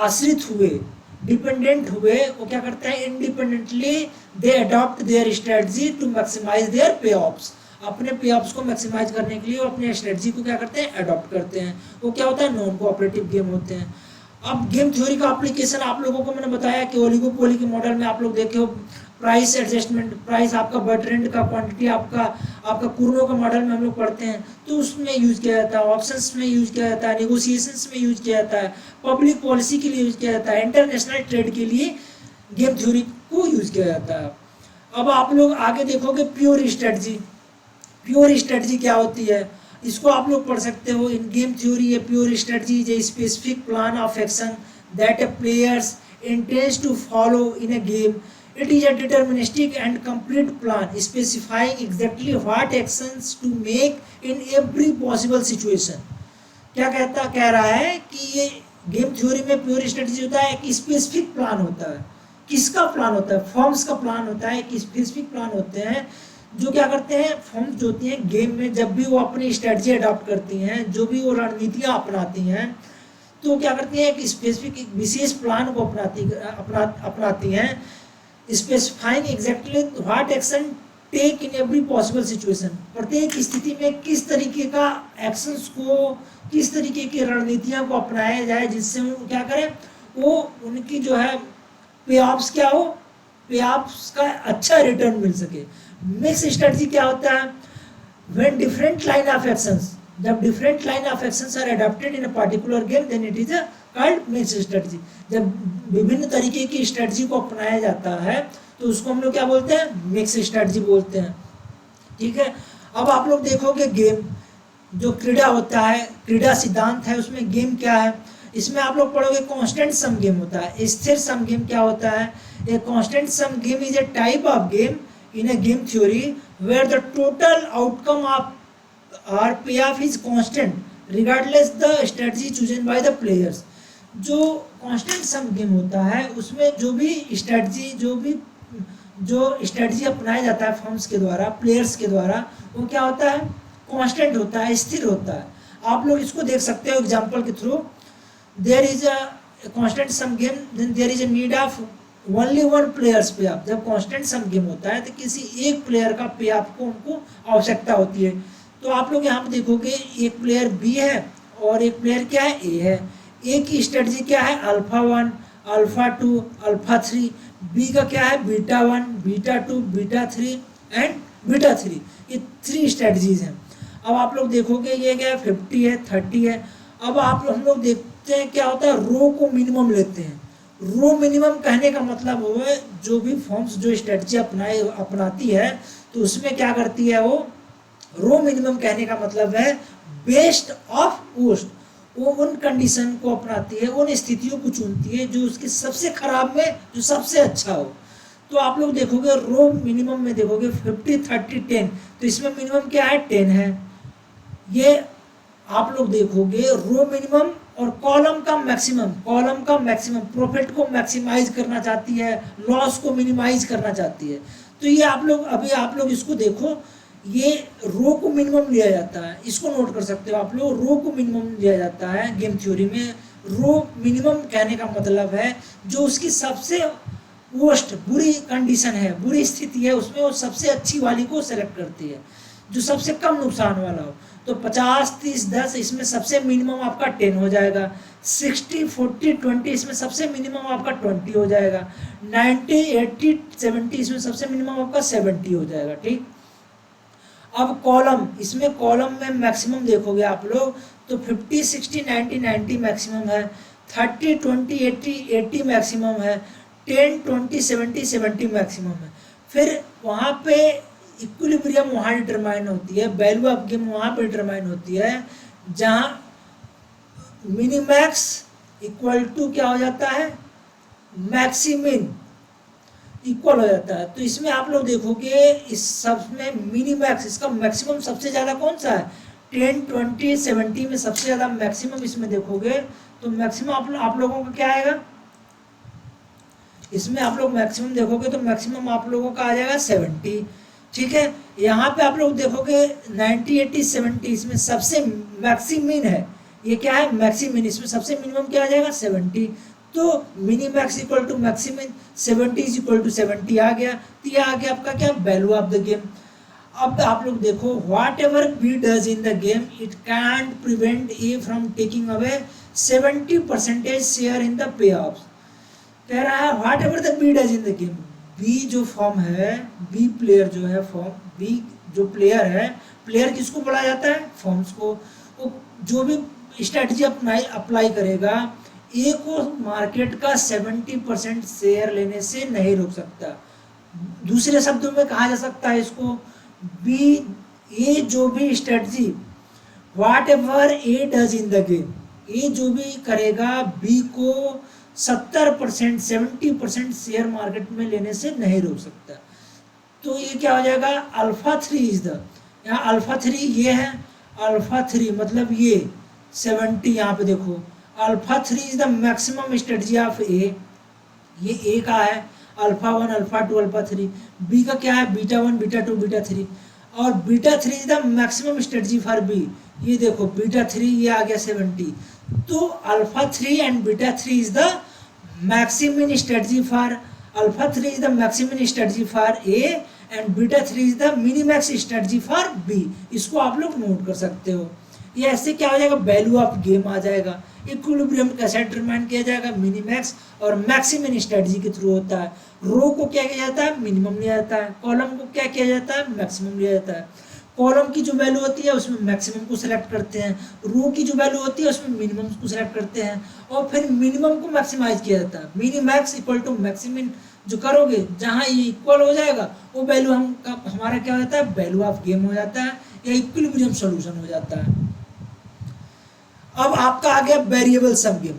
आश्रित हुए, डिपेंडेंट हुए, वो क्या करते हैं, independently they adopt their strategy to maximise their payoffs. अपने पे ऑफ्स को मैक्सिमाइज करने के लिए वो अपने स्ट्रेटजी को क्या करते हैं, अडॉप्ट करते हैं। वो क्या होता है, नॉन कोऑपरेटिव गेम होते हैं। अब गेम थ्योरी का एप्लीकेशन आप लोगों को मैंने बताया कि ओलिगोपोली के मॉडल में आप लोग देखे हो प्राइस एडजस्टमेंट, प्राइस आपका बर्ट्रेंड का, क्वांटिटी आपका कुर्नो का मॉडल में हम लोग पढ़ते हैं, तो उसमें यूज किया जाता है, ऑप्शंस में यूज किया जाता है, नेगोशिएशंस में यूज किया जाता है, पब्लिक पॉलिसी के लिए यूज किया जाता है, इंटरनेशनल ट्रेड के लिए गेम थ्योरी को यूज किया जाता है। अब आप लोग आगे देखोगे प्योर स्ट्रेटजी। प्योर स्ट्रेटजी क्या होती है, इसको आप लोग पढ़ सकते हो in game theory. A pure strategy is a specific plan of action that a players intends to follow in a game It is a deterministic and complete plan specifying exactly what actions to make in every possible situation. क्या कह रहा है कि ये game theory में pure strategy होता है, एक स्पेसिफिक प्लान होता है। किसका प्लान होता है? फॉर्म्स का प्लान होता है, एक स्पेसिफिक प्लान होते हैं जो क्या करते हैं, फॉर्म्स जो होती हैं गेम में, जब भी वो अपनी स्ट्रेटजी अडॉप्ट करती हैं, जो भी वो रणनीतियाँ अपनाती हैं, तो क्या करती हैं, एक स्पेसिफिक एक विशेष प्लान को अपनाती हैं, specifying exactly what action take in every possible situation. प्रत्येक स्थिति में किस तरीके का एक्शंस को, किस तरीके की रणनीतियां को अपनाया जाए जिससे वो क्या करें, वो उनकी जो है पे ऑफ्स क्या हो, पे ऑफ्स का अच्छा रिटर्न मिल सके। मिक्स स्ट्रेटजी क्या होता है? When different line of actions, जब different line of actions are adopted in a particular game then it is a called mix strategy. जब विभिन्न तरीके की स्ट्रेटजी को अपनाया जाता है तो उसको हम लोग क्या बोलते हैं? मिक्स स्ट्रेटजी बोलते हैं। ठीक है, अब आप लोग देखोगे गेम जो क्रीड़ा होता है, क्रीड़ा सिद्धांत है, उसमें गेम क्या है, इसमें आप लोग पढ़ोगे कांस्टेंट सम गेम होता है। स्थिर सम गेम क्या होता है? A constant sum game is a type of game in a game theory where the total outcome of or payoff is constant regardless the strategy chosen by the players. जो constant sum game होता है उसमें जो strategy अपनाया जाता है forms के द्वारा, प्लेयर्स के द्वारा, वो क्या होता है? कांस्टेंट होता है, स्थिर होता है। आप लोग इसको देख सकते हो एग्जांपल के थ्रू। There is a constant sum game then there is a need of only one players payoff. जब कांस्टेंट सम गेम होता है तो किसी एक प्लेयर का पे ऑफ को उनको आवश्यकता होती है। तो आप लोग यहाँ पे देखोगे एक प्लेयर बी है और एक प्लेयर क्या है? ए है। ए की स्ट्रेटजी क्या है? Alpha 1, alpha 2, alpha 3। बी का क्या है? Beta 1, beta 2, beta 3 and beta 3। ये 3 स्ट्रेटजीज हैं। अब आप लोग देखोगे ये क्या है? 50 है, 30 है। अब हम लोग देखते हैं क्या होता है, रो को मिनिमम लेते हैं। रो मिनिमम कहने का मतलब वो है जो भी फॉर्म्स जो स्ट्रेटजी अपनाती है तो उसमें क्या करती है वो, रो मिनिमम कहने का मतलब है बेस्ट ऑफ वोस्ट। वो उन कंडीशन को अपनाती है, उन स्थितियों को चुनती है जो उसके सबसे खराब में जो सबसे अच्छा हो। तो आप लोग देखोगे रो मिनिमम में देखोगे 50, 30, 10, तो इसमें मिनिमम क्या है? 10 है। ये आप लोग देखोगे रो मिनिमम और कॉलम का मैक्सिमम प्रॉफिट को मैक्सिमाइज करना चाहती है, लॉस को मिनिमाइज करना चाहती है। तो ये आप लोग इसको देखो, ये रो को मिनिमम लिया जाता है, इसको नोट कर सकते हो आप लोग, रो को मिनिमम लिया जाता है गेम थ्योरी में। रो मिनिमम कहने का मतलब है जो उसकी सबसे वर्स्ट बुरी कंडीशन है, बुरी स्थिति है, उसमें वो सबसे अच्छी वाली को सेलेक्ट करती है जो सबसे कम नुकसान वाला हो। तो 50, 30, 10 इसमें सबसे मिनिमम आपका 10 हो जाएगा। 60, 40, 20 इसमें सबसे मिनिमम आपका 20 हो जाएगा। 90, 80, 70 इसमें सबसे मिनिमम आपका 70 हो जाएगा। ठीक, अब कॉलम, इसमें कॉलम में मैक्सिमम देखोगे आप लोग तो 50, 60, 90, 90 मैक्सिमम है। 30, 20, 80, 80 मैक्सिमम है। 10, 20, 70, 70 मैक्सिमम है। फिर वहाँ पे इक्विलिब्रियम वहाँ डिटरमाइन होती है, वैल्यू ऑफ गेम वहाँ पर डिटरमाइन होती है जहाँ मिनीमैक्स इक्वल टू क्या हो जाता है? मैक्सिमिन इक्वल हो जाता है। तो इसमें आप लोग देखोगे इस सब में मिनीमैक्स, इसका मैक्सिमम सबसे ज़्यादा कौन सा है? 10, 20, 70 में सबसे ज़्यादा मैक्सिमम इसमें देखोगे तो मैक्सिमम आप लोगों का क्या आएगा? इसमें आप लोग मैक्सिमम देखोगे तो मैक्सिमम आप लोगों का आ जाएगा 70। ठीक है, यहाँ पे आप लोग देखोगे 90, 80, 70 इसमें सबसे मैक्सिमिन है। ये क्या है? मैक्सिमिन। इसमें सबसे मिनिमम क्या आ जाएगा? 70। तो minimax equal to maximin, 70 is equal to 70 आ गया। तो ये आ गया आपका क्या? Value of the game. अब आप लोग देखो whatever B does in the game it can't prevent A from taking away 70% share in the payoff. कह रहा है whatever the B does in the game. B जो firm है, B player जो है, firm B जो player है, player किसको बोला जाता है? फॉर्म्स को। वो जो भी स्ट्रेटजी अप्लाई करेगा, ए को मार्केट का 70% शेयर लेने से नहीं रोक सकता। दूसरे शब्दों में कहा जा सकता है इसको, बी ए जो भी strategy whatever A does in the game, A जो भी करेगा बी को 70% 70% शेयर मार्केट में लेने से नहीं रोक सकता। तो ये क्या हो जाएगा, अल्फा 3 इज द, यहाँ अल्फा 3 ये है, अल्फा 3 मतलब ये 70, यहाँ पे देखो alpha 3 is the maximum strategy of A, ये ए का है, अल्फा 1 अल्फा 2 अल्फा 3, बी का क्या है, बीटा 1 बीटा 2 बीटा 3, और beta 3 is the maximum strategy for B, ये देखो बीटा 3 ये आ गया 70। तो alpha 3 and beta 3 is the maximum strategy for, alpha 3 is the maximum strategy for A and beta 3 is the minimax strategy for B. इसको आप लोग note कर सकते हो। ये ऐसे क्या हो जाएगा, वैल्यू ऑफ गेम आ जाएगा। इक्विलिब्रियम कैसे डिटरमाइन किया जाएगा, मिनिमैक्स और मैक्सिमम स्ट्रेटजी के थ्रू होता है। रो को क्या किया जाता है, मिनिमम लिया जाता है, कॉलम को क्या किया जाता है, मैक्सिमम लिया जाता है। कॉलम की जो वैल्यू होती है उसमें मैक्सिमम को सिलेक्ट करते हैं, रो की जो वैल्यू होती है उसमें मिनिमम को सिलेक्ट करते हैं, और फिर मिनिमम को मैक्सिमाइज किया जाता है। मिनिमैक्स इक्वल टू मैक्सिमम जो करोगे, जहाँ ये इक्वल हो जाएगा वो वैल्यू हमारा क्या हो जाता है, वैल्यू ऑफ गेम हो जाता है या इक्विलिब्रियम सॉल्यूशन हो जाता है। अब आपका आ गया वेरिएबल सम गेम।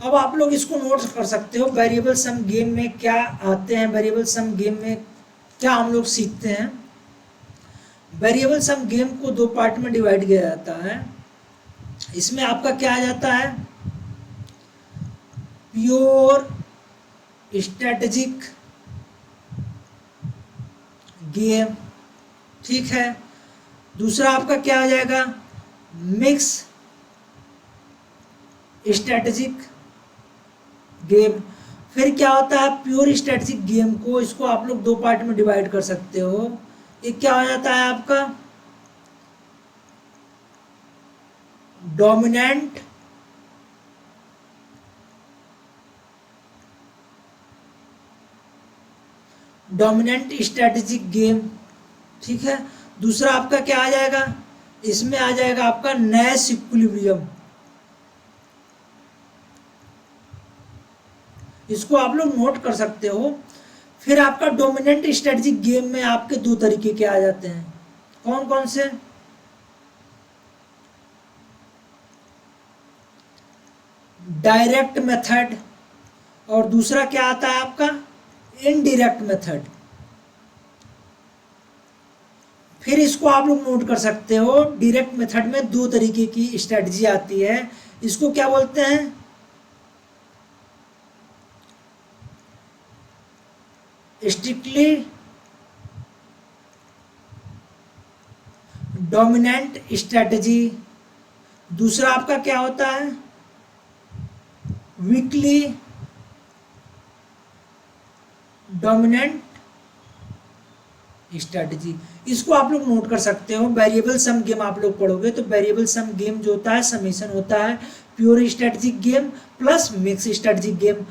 अब आप लोग इसको नोट कर सकते हो, वेरिएबल सम गेम में क्या आते हैं, वेरिएबल सम गेम में क्या हम लोग सीखते हैं। वेरिएबल सम गेम को दो पार्ट में डिवाइड किया जाता है। इसमें आपका क्या आ जाता है, प्योर स्ट्रेटेजिक गेम, ठीक है। दूसरा आपका क्या आ जाएगा, मिक्स स्ट्रेटेजिक गेम। फिर क्या होता है, प्योर स्ट्रेटेजिक गेम को, इसको आप लोग दो पार्ट में डिवाइड कर सकते हो। एक क्या हो जाता है आपका डोमिनेंट स्ट्रेटेजिक गेम, ठीक है। दूसरा आपका क्या आ जाएगा, इसमें आ जाएगा आपका नैश इक्विलिब्रियम। इसको आप लोग नोट कर सकते हो। फिर आपका डोमिनेंट स्ट्रेटेजिक गेम में आपके दो तरीके के आ जाते हैं, कौन कौन से, डायरेक्ट मेथड, और दूसरा क्या आता है आपका इनडायरेक्ट मेथड। फिर इसको आप लोग नोट कर सकते हो, डायरेक्ट मेथड में दो तरीके की स्ट्रेटजी आती है। इसको क्या बोलते हैं, स्ट्रिक्टली डोमिनेंट स्ट्रेटजी। दूसरा आपका क्या होता है, वीकली डोमिनेंट स्ट्रेटजी। इसको आप लोग नोट कर सकते हो। वेरिएबल सम गेम आप लोग पढ़ोगे तो वेरिएबल सम गेम जो होता है समेशन होता है pure strategic game plus mix strategic game.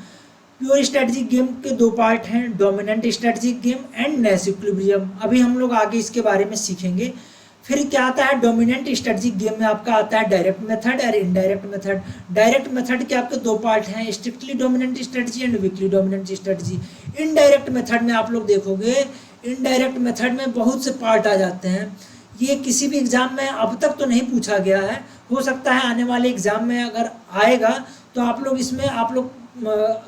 Pure strategic game के दो पार्ट हैं, dominant strategic game and Nash equilibrium. अभी हम लोग आगे इसके बारे में सीखेंगे। फिर क्या आता है, डोमिनेंट स्ट्रेटजिक गेम में आपका आता है डायरेक्ट मेथड और इनडायरेक्ट मेथड। डायरेक्ट मेथड के आपके दो पार्ट हैं, strictly dominant strategy and weekly dominant strategy. Indirect method में आप लोग देखोगे, इनडायरेक्ट मेथड में बहुत से पार्ट आ जाते हैं। ये किसी भी एग्जाम में अब तक तो नहीं पूछा गया है, हो सकता है आने वाले एग्जाम में अगर आएगा तो आप लोग इसमें आप लोग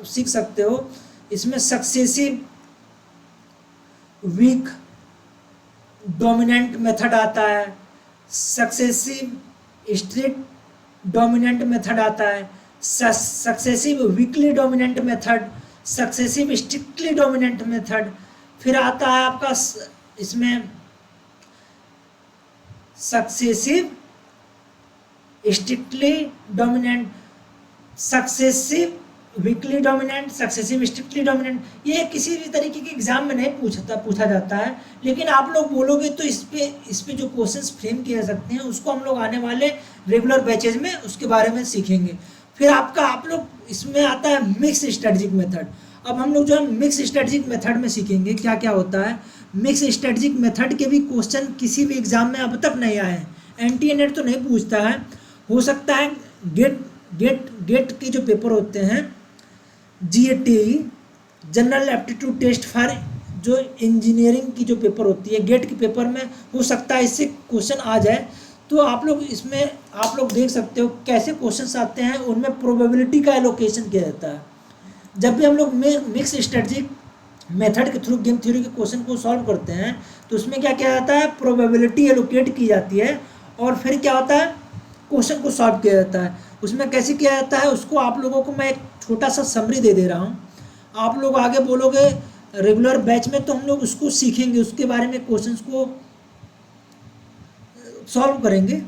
सीख सकते हो। इसमें सक्सेसिव वीक डोमिनेंट मेथड आता है, सक्सेसिव स्ट्रिक्ट डोमिनेंट मेथड आता है, successive weekly dominant method, successive strictly dominant method. फिर आता है आपका इसमें successive strictly dominant, successive weekly dominant, successive strictly dominant. ये किसी भी तरीके के एग्जाम में नहीं पूछा जाता है, लेकिन आप लोग बोलोगे तो इस पे जो क्वेश्चंस फ्रेम किए जा सकते हैं उसको हम लोग आने वाले रेगुलर बैचेज में उसके बारे में सीखेंगे। फिर आप लोग इसमें आता है मिक्स स्ट्रेटजिक मेथड। अब हम लोग जो है मिक्स स्ट्रेटजिक मेथड में सीखेंगे क्या क्या होता है। मिक्स स्ट्रेटजिक मेथड के भी क्वेश्चन किसी भी एग्जाम में अब तक नहीं आए हैं, एनटीए तो नहीं पूछता है। हो सकता है गेट के जो पेपर होते हैं, GATE general aptitude test for जो इंजीनियरिंग की जो पेपर होती है, गेट के पेपर में हो सकता है इससे क्वेश्चन आ जाए। तो आप लोग इसमें आप लोग देख सकते हो कैसे क्वेश्चंस आते हैं, उनमें प्रोबेबिलिटी का एलोकेशन किया जाता है। जब भी हम लोग मिक्स स्ट्रेटजिक मेथड के थ्रू गेम थ्योरी के क्वेश्चन को सॉल्व करते हैं तो उसमें क्या किया जाता है, प्रोबेबिलिटी एलोकेट की जाती है और फिर क्या होता है, क्वेश्चन को सॉल्व किया जाता है। उसमें कैसे किया जाता है उसको आप लोगों को मैं एक छोटा सा समरी दे दे रहा हूँ। आप लोग आगे बोलोगे रेगुलर बैच में तो हम लोग उसको सीखेंगे, उसके बारे में क्वेश्चंस को सॉल्व करेंगे।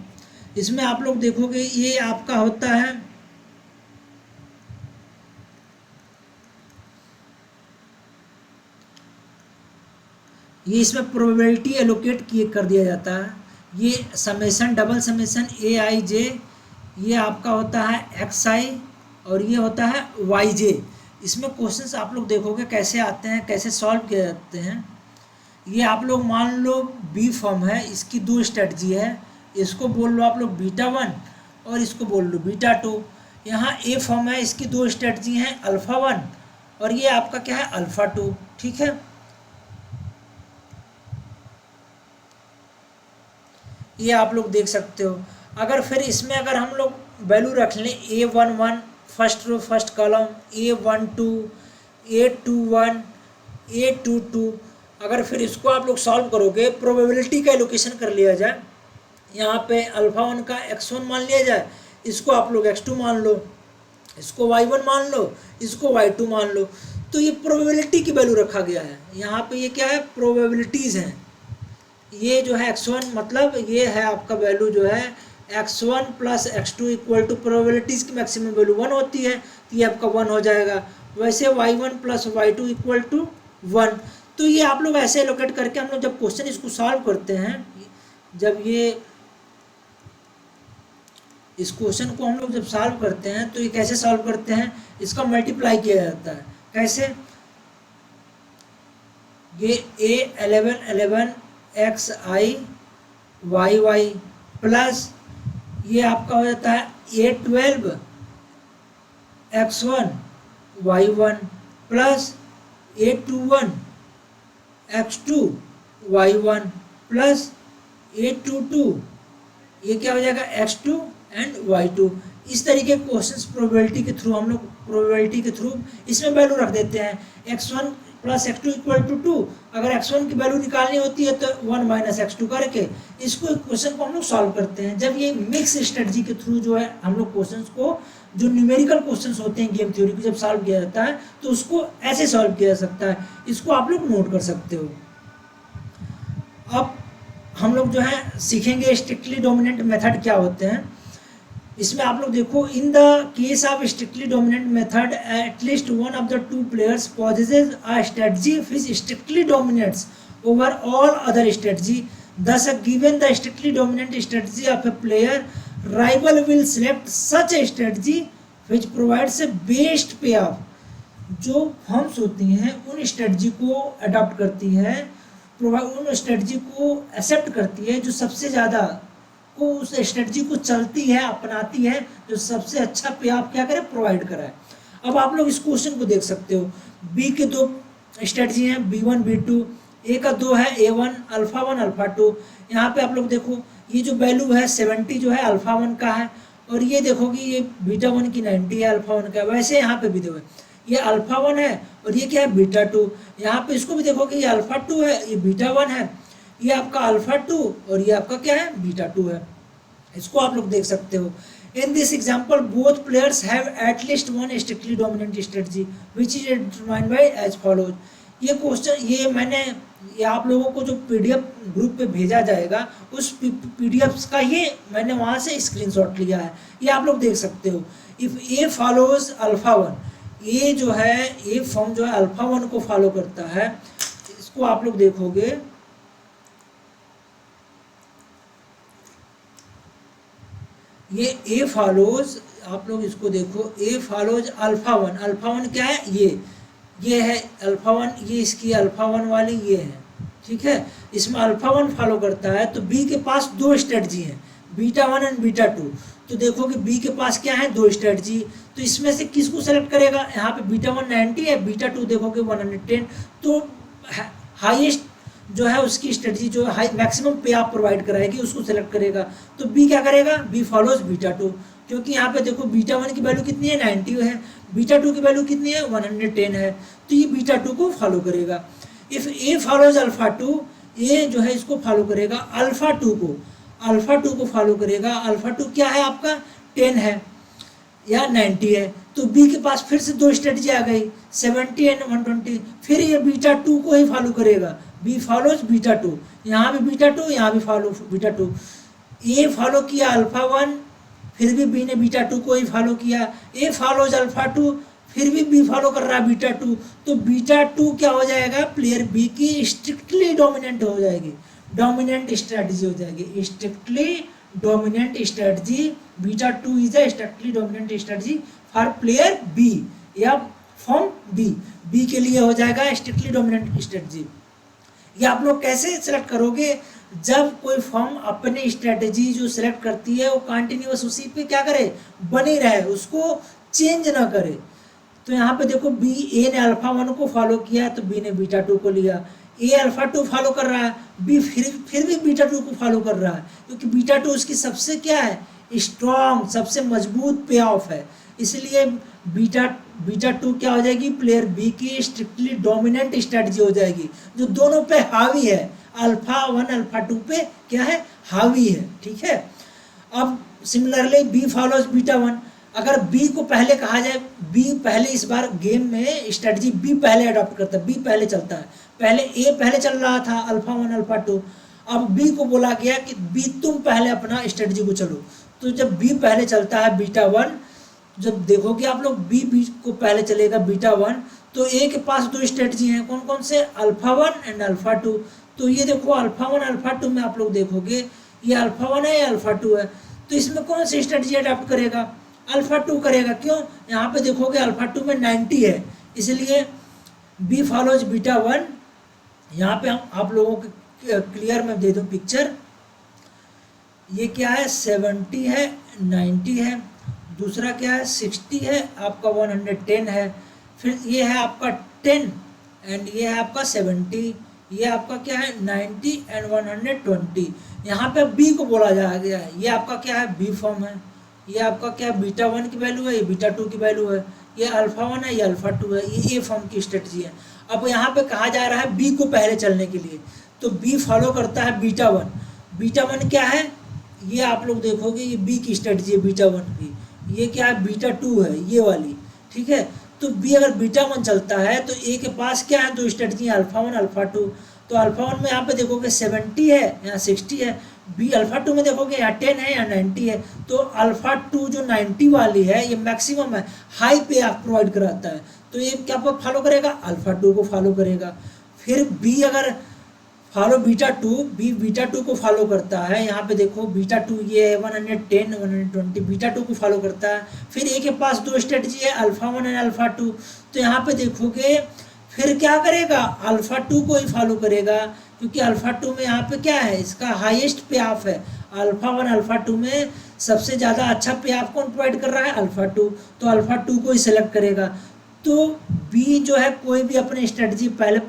इसमें आप लोग देखोगे ये आपका होता है, ये इसमें प्रोबेबिलिटी एलोकेट किए कर दिया जाता है। ये समेशन डबल समेशन ए आई जे, ये आपका होता है एक्स आई और ये होता है वाई जे। इसमें क्वेश्चंस आप लोग देखोगे कैसे आते हैं, कैसे सॉल्व किए जाते हैं। ये आप लोग मान लो बी फॉर्म है, इसकी दो स्ट्रेटजी है, इसको बोल लो आप लोग बीटा वन और इसको बोल लो बीटा टू। यहाँ ए फॉर्म है, इसकी दो स्ट्रेटजी हैं अल्फ़ा वन और ये आपका क्या है अल्फ़ा टू। ठीक है, ये आप लोग देख सकते हो। अगर फिर इसमें अगर हम लोग वैल्यू रख लें A one one first row first column, A one two, A two one, A two two, अगर फिर इसको आप लोग सॉल्व करोगे, प्रोबेबिलिटी का एलोकेशन कर लिया जाए, यहाँ पे अल्फ़ा वन का एक्स वन मान लिया जाए, इसको आप लोग एक्स टू मान लो, इसको वाई वन मान लो, इसको वाई टू मान लो, तो ये प्रोबेबिलिटी की वैल्यू रखा गया है। यहाँ पे ये क्या है, प्रोबेबिलिटीज़ हैं। ये जो है x1 मतलब ये है आपका वैल्यू जो है x1 plus x2 equal to probabilities की मैक्सिमम वैल्यू 1 होती है, तो ये आपका 1 हो जाएगा। वैसे y1 plus y2 equal to 1। तो ये आप लोग ऐसे लोकेट करके हम लोग जब क्वेश्चन इसको सॉल्व करते हैं, जब ये इस क्वेश्चन को हम लोग जब सॉल्व करते हैं तो ये कैसे सॉल्व करते हैं, इसका मल्टीप्लाई किया जाता है। कैसे, ये a11 एक्स आई वाई वाई प्लस ये आपका हो जाता है A12 x1 y1 plus A21 x2 y1 plus A22, ये क्या हो जाएगा x2 एंड y2। इस तरीके के क्वेश्चंस प्रोबेबिलिटी के थ्रू हम लोग प्रोबेबिलिटी के थ्रू इसमें वैल्यू रख देते हैं। x1 plus x2 equal to 2, अगर x1 की वैल्यू निकालनी होती है तो 1 माइनस x2 करके इसको क्वेश्चन को हम लोग सॉल्व करते हैं। जब ये मिक्स स्ट्रेटजी के थ्रू जो है हम लोग क्वेश्चंस को, जो न्यूमेरिकल क्वेश्चंस होते हैं गेम थ्योरी को जब सॉल्व किया जाता है तो उसको ऐसे सॉल्व किया जा सकता है। इसको आप लोग नोट कर सकते हो। अब हम लोग जो है सीखेंगे स्ट्रिक्टली डोमिनेंट मेथड क्या होते हैं। इसमें आप लोग देखो, in the case of strictly dominant method at least one of the two players possesses a strategy which strictly dominates over all other strategy. Thus, given the strictly dominant strategy of a player, rival will select such a strategy which provides a best payoff. जो firms होती हैं उन strategy को adopt करती है, उन strategy को accept करती है जो सबसे ज़्यादा को उस स्ट्रेटजी को चलती है, अपनाती है, जो सबसे अच्छा पे आप क्या करें प्रोवाइड कराए। अब आप लोग इस क्वेश्चन को देख सकते हो, बी के दो स्ट्रेटजी हैं B1 B2, ए का दो है A1 अल्फ़ा 1 अल्फ़ा 2। यहाँ पे आप लोग देखो ये जो वैल्यू है 70 जो है अल्फ़ा 1 का है और ये देखोगे ये बीटा 1 की 90 है अल्फ़ा 1 का। वैसे यहाँ पे भी देखो ये अल्फ़ा 1 है और ये क्या है बीटा 2। यहाँ पे इसको भी देखोगे ये अल्फ़ा 2 है, ये बीटा 1 है, ये आपका अल्फ़ा 2 और ये आपका क्या है बीटा 2 है। इसको आप लोग देख सकते हो। In this example both players have at least one strictly dominant strategy which is determined by as follows. ये क्वेश्चन ये आप लोगों को जो PDF ग्रुप पे भेजा जाएगा उस PDFs का ये मैंने वहाँ से स्क्रीनशॉट लिया है, ये आप लोग देख सकते हो। इफ़ ए फॉलोज अल्फ़ा 1, ये जो है ए फॉर्म जो है अल्फ़ा 1 को फॉलो करता है, इसको आप लोग देखोगे ये ए फॉलोज, आप लोग इसको देखो ए फॉलोज अल्फ़ा 1। अल्फ़ा 1 क्या है, ये है अल्फ़ा 1, ये इसकी अल्फ़ा 1 वाली ये है, ठीक है। इसमें अल्फ़ा 1 फॉलो करता है तो बी के पास दो स्ट्रेटजी हैं, बीटा 1 एंड बीटा 2। तो देखो कि बी के पास क्या है, दो स्ट्रेटजी, तो इसमें से किसको सेलेक्ट करेगा। यहाँ पे बीटा 1 90 है, बीटा 2 देखोगे 110। तो हाईएस्ट जो है उसकी स्ट्रेटजी जो हाई मैक्सिमम पे आप प्रोवाइड कराएगी उसको सेलेक्ट करेगा। तो बी क्या करेगा, बी फॉलोज बीटा 2, क्योंकि यहाँ पे देखो बीटा 1 की वैल्यू कितनी है 90 है, बीटा टू की वैल्यू कितनी है 110 है, तो ये बीटा टू को फॉलो करेगा। If A follows alpha two, A जो है इसको फॉलो करेगा अल्फा टू को फॉलो करेगा। अल्फा टू क्या है आपका 10 है या 90 है, तो बी के पास फिर से दो स्ट्रेटजी आ गई 70 एंड 120, फिर ये बीटा टू को ही फॉलो करेगा। बी फॉलोज बीटा टू, यहाँ भी बीटा टू, यहाँ भी फॉलो बीटा टू। ए फॉलो किया अल्फा वन, फिर भी बी ने बीटा टू को ही फॉलो किया। ए फॉलोज अल्फा टू, फिर भी बी फॉलो कर रहा है बीटा टू, तो बीटा टू क्या हो जाएगा, प्लेयर बी की स्ट्रिक्टली डोमिनेंट हो जाएगी, डोमिनेंट स्ट्रेटजी हो जाएगी, strictly dominant strategy. Beta two is a strictly dominant strategy for player B या फॉर्म बी के लिए हो जाएगा स्ट्रिक्टली डोमिनेंट स्ट्रेटजी। ये आप लोग कैसे सेलेक्ट करोगे, जब कोई फॉर्म अपनी स्ट्रेटजी जो सेलेक्ट करती है वो कंटिन्यूअस उसी पे क्या करे, बनी रहे, उसको चेंज ना करे। तो यहाँ पे देखो बी, ए ने अल्फा वन को फॉलो किया तो बी ने बीटा टू को लिया। ए अल्फा टू फॉलो कर रहा है, बी फिर भी बीटा टू को फॉलो कर रहा है, क्योंकि बीटा टू उसकी सबसे क्या है, स्ट्रॉन्ग, सबसे मजबूत पे ऑफ है। इसलिए बीटा टू क्या हो जाएगी, प्लेयर बी की स्ट्रिक्टली डोमिनेंट स्ट्रेटजी हो जाएगी, जो दोनों पे हावी है। अल्फा वन अल्फा टू पे क्या है, हावी है। ठीक है, अब similarly B follows beta one. अगर बी को पहले कहा जाए, बी पहले इस बार गेम में स्ट्रेटजी बी पहले अडॉप्ट करता है, बी पहले चलता है। पहले ए पहले चल रहा था अल्फा वन अल्फा टू, अब बी को बोला गया कि बी तुम पहले अपना स्ट्रेटजी को चलो। तो जब बी पहले चलता है बीटा वन, जब देखोगे आप लोग बी को पहले चलेगा बीटा वन, तो ए के पास दो स्ट्रेटजी हैं, कौन कौन से, alpha one and alpha to. तो ये देखो अल्फा वन अल्फा टू में आप लोग देखोगे ये अल्फा वन है या अल्फा टू है, तो इसमें कौन सी स्ट्रेटजी अडॉप्ट करेगा, अल्फा टू करेगा। क्यों, यहाँ पे देखोगे अल्फा टू में 90 है, इसलिए बी फॉलोज बीटा वन। यहाँ पे हम आप लोगों को क्लियर में दे दूँ पिक्चर, ये क्या है 70 है 90 है, दूसरा क्या है 60 है, आपका 110 है, फिर ये है आपका 10 एंड ये है आपका 70, ये आपका क्या है 90 एंड 120। यहाँ पे बी को बोला जा गया है, ये आपका क्या है बी फॉर्म है, ये आपका क्या बीटा वन की वैल्यू है, ये बीटा टू की वैल्यू है, ये अल्फा वन है, ये अल्फा टू है, ये ए फॉर्म की स्ट्रेटजी है। अब यहाँ पे कहा जा रहा है बी को पहले चलने के लिए, तो बी फॉलो करता है बीटा वन। बीटा वन क्या है, ये आप लोग देखोगे ये बी की स्ट्रेटजी है बीटा वन की, ये क्या है बीटा टू है ये वाली। ठीक है, तो बी अगर बीटा वन चलता है तो ए के पास क्या है, दो स्ट्रेटजी है अल्फा वन अल्फा टू। तो अल्फा वन में यहाँ पे देखोगे 70 है, यहाँ 60 है, बी अल्फा टू में देखोगे यहाँ 10 है, यहाँ 90 है। तो अल्फा टू जो 90 वाली है ये मैक्सिमम है, हाई पे आप प्रोवाइड कराता है, तो ये क्या फॉलो करेगा, अल्फा टू को फॉलो करेगा। फिर बी अगर follow beta two, B beta two को फॉलो करता है, यहाँ पे देखो बीटा टू ये 110 120 बीटा टू को फॉलो करता है। फिर ए के पास दो स्ट्रेटजी है alpha one and alpha to, तो यहाँ पे देखोगे फिर क्या करेगा, अल्फा टू को ही फॉलो करेगा, क्योंकि अल्फा टू में यहाँ पे क्या है, इसका हाईएस्ट पे ऑफ है। अल्फा वन अल्फा टू में सबसे ज़्यादा अच्छा पे ऑफ कौन प्रोवाइड कर रहा है, अल्फा टू, तो अल्फा टू को ही सिलेक्ट करेगा। तो बी जो है कोई भी अपनी स्ट्रेटजी पहले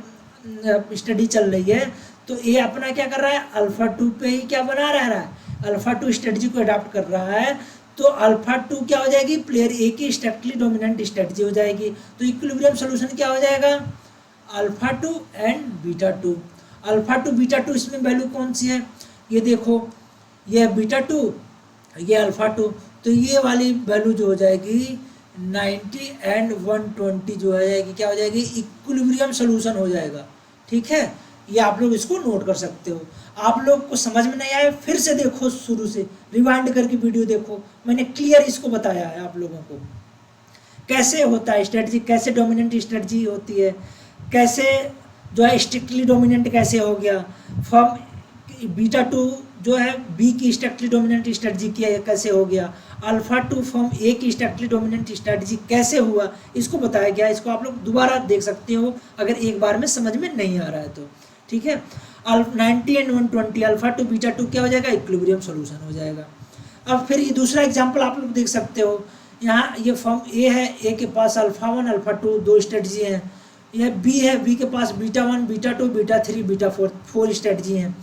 स्टडी चल रही है, तो ए अपना क्या कर रहा है, अल्फा टू पे ही क्या बना रह रहा है, अल्फा टू स्ट्रेटजी को अडॉप्ट कर रहा है। तो अल्फा टू क्या हो जाएगी, प्लेयर ए की स्ट्रिक्टली डोमिनेंट स्ट्रेटजी हो जाएगी। तो इक्विलिब्रियम सॉल्यूशन क्या हो जाएगा, alpha two and beta to. Alpha two beta two इसमें वैल्यू कौन सी है, ये देखो ये बीटा टू ये अल्फा टू, तो ये वाली वैल्यू जो हो जाएगी 90 एंड 120 जो है जाएगी, क्या हो जाएगी, इक्विलिब्रियम सॉल्यूशन हो जाएगा। ठीक है, ये आप लोग इसको नोट कर सकते हो। आप लोग को समझ में नहीं आया फिर से देखो, शुरू से रिवाइंड करके वीडियो देखो, मैंने क्लियर इसको बताया है आप लोगों को कैसे होता है स्ट्रेटजी, कैसे डोमिनेंट स्ट्रेटजी होती है, कैसे जो है स्ट्रिक्टली डोमिनेंट कैसे हो गया, फॉर्म बीटा टू जो है बी की स्ट्रिक्टली डोमिनेंट स्ट्रेटजी की कैसे हो गया, अल्फा टू फॉर्म ए की स्ट्रिक्टली डोमिनेंट स्ट्रेटजी कैसे हुआ, इसको बताया गया। इसको आप लोग दोबारा देख सकते हो अगर एक बार में समझ में नहीं आ रहा है तो। ठीक है, 90 and 120 alpha two beta two क्या हो जाएगा, इक्विलिब्रियम सॉल्यूशन हो जाएगा। अब फिर ये दूसरा एग्जांपल आप लोग देख सकते हो, यहाँ ये फॉर्म ए है, ए के पास अल्फा वन अल्फा टू दो स्ट्रेटजी हैं, यह बी है, बी के पास beta one beta two beta three beta four strategy हैं।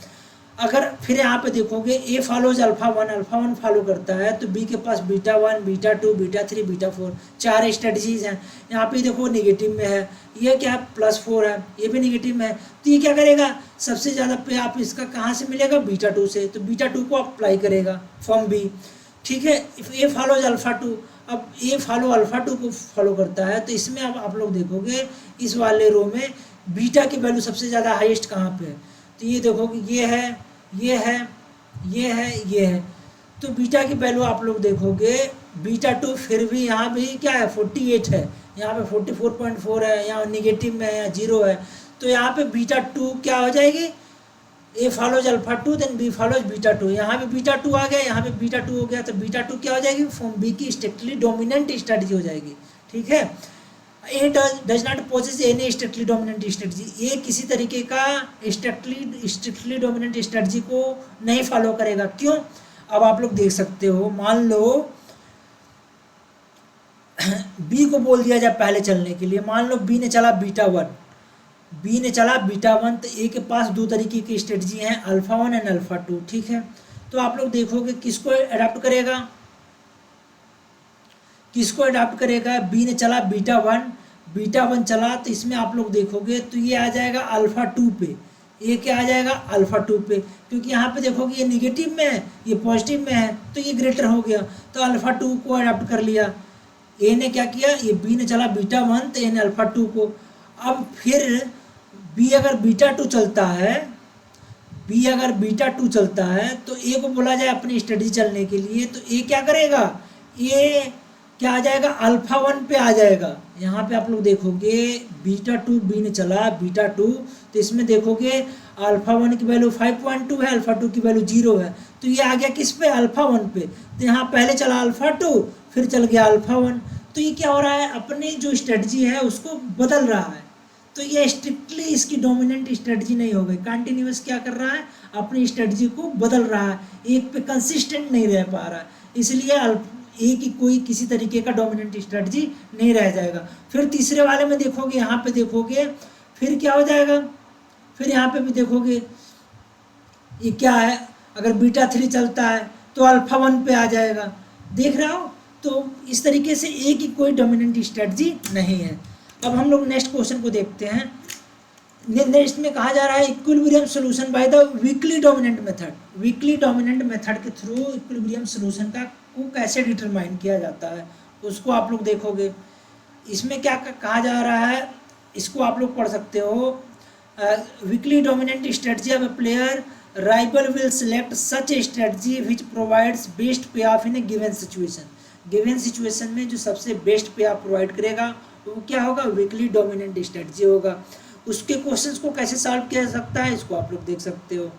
अगर फिर यहाँ पे देखोगे A follows alpha one follow करता है, तो बी के पास beta one, beta two, beta three, beta four, 4 strategies हैं। यहाँ पे देखो नेगेटिव में है, ये क्या है +4 है, ये भी नेगेटिव में है। तो ये क्या करेगा, सबसे ज़्यादा पे आप इसका कहाँ से मिलेगा, बीटा टू से, तो बीटा टू को अप्लाई करेगा फॉर्म बी। ठीक है, ए फॉलोज अल्फा टू, अब ए फॉलो अल्फा टू को फॉलो करता है, तो इसमें अब आप लोग देखोगे इस वाले रो में बीटा की वैल्यू सबसे ज़्यादा हाईएस्ट कहाँ पे है, तो ये देखोगे ये है, ये है, ये है, ये है। तो बीटा की वैल्यू आप लोग देखोगे बीटा टू फिर भी यहाँ भी क्या है 48 है, यहाँ पे 44.4 है, यहाँ नेगेटिव में है, यहाँ 0 है। तो यहाँ पे बीटा टू क्या हो जाएगी, A follows alpha two then B follows beta two, यहाँ पे बीटा टू आ गया, यहाँ पे बीटा टू हो गया, तो बीटा टू क्या हो जाएगी, फॉर्म बी की स्ट्रिक्टली डोमिनेंट स्ट्रेटजी हो जाएगी। ठीक है, A does not possess any strictly dominant strategy, ये किसी तरीके का स्ट्रिक्टली डोमिनेंट स्ट्रेटजी को नहीं फॉलो करेगा। क्यों, अब आप लोग देख सकते हो, मान लो बी को बोल दिया जाए पहले चलने के लिए, मान लो बी ने चला बीटा वन, बी ने चला बीटा वन, तो ए के पास दो तरीके की स्ट्रेटजी हैं, alpha one and alpha to. ठीक है, तो आप लोग देखोगे किसको अडॉप्ट करेगा, किसको अडॉप्ट करेगा, बी ने चला बीटा वन चला, तो इसमें आप लोग देखोगे तो ये आ जाएगा अल्फा टू पे, ये क्या आ जाएगा अल्फा टू पे, क्योंकि यहाँ पे देखोगे ये निगेटिव में है, ये पॉजिटिव में है, तो ये ग्रेटर हो गया, तो अल्फा टू को अडॉप्ट कर लिया। ए ने क्या किया, ये बी ने चला बीटा वन, तो ए ने अल्फा टू को। अब फिर बी अगर बीटा टू चलता है, बी अगर बीटा टू चलता है, तो ए को बोला जाए अपनी स्ट्रेटजी चलने के लिए, तो ए क्या करेगा, ये क्या आ जाएगा अल्फा वन पे आ जाएगा। यहाँ पे आप लोग देखोगे बीटा टू, बी ने चला बीटा टू, तो इसमें देखोगे अल्फा वन की वैल्यू 5.2 है, अल्फा टू की वैल्यू 0 है, तो ये आ गया किस पे, अल्फा वन पे। तो यहाँ पहले चला अल्फा टू, फिर चल गया अल्फा वन, तो ये क्या हो रहा है, अपनी जो स्ट्रेटजी है उसको बदल रहा है। तो ये स्ट्रिक्टली इसकी डोमिनेंट स्ट्रेटजी नहीं हो गई, कंटिन्यूस क्या कर रहा है, अपनी स्ट्रेटजी को बदल रहा है, एक पे कंसिस्टेंट नहीं रह पा रहा है, इसलिए ए की कोई किसी तरीके का डोमिनेंट स्ट्रेटजी नहीं रह जाएगा। फिर तीसरे वाले में देखोगे, यहाँ पे देखोगे फिर क्या हो जाएगा, फिर यहाँ पे भी देखोगे ये क्या है, अगर बीटा थ्री चलता है तो अल्फा वन पे आ जाएगा, देख रहे हो। तो इस तरीके से ए की कोई डोमिनेंट स्ट्रेटजी नहीं है। अब हम लोग नेक्स्ट क्वेश्चन को देखते हैं। नेक्स्ट में कहा जा रहा है equilibrium solution by the weakly dominant method, weekly dominant method के थ्रू इक्विलिब्रियम सॉल्यूशन को कैसे डिटरमाइन किया जाता है, उसको आप लोग देखोगे। इसमें क्या कहा जा रहा है, इसको आप लोग पढ़ सकते हो, weakly dominant strategy of a player, rival will select such a strategy which provides best payoff in a given situation, given situation में जो सबसे बेस्ट पे ऑफ प्रोवाइड करेगा वो क्या होगा, वीकली डोमिनेंट स्ट्रेटजी होगा। उसके क्वेश्चंस को कैसे सॉल्व किया जा सकता है, इसको आप लोग देख सकते हो।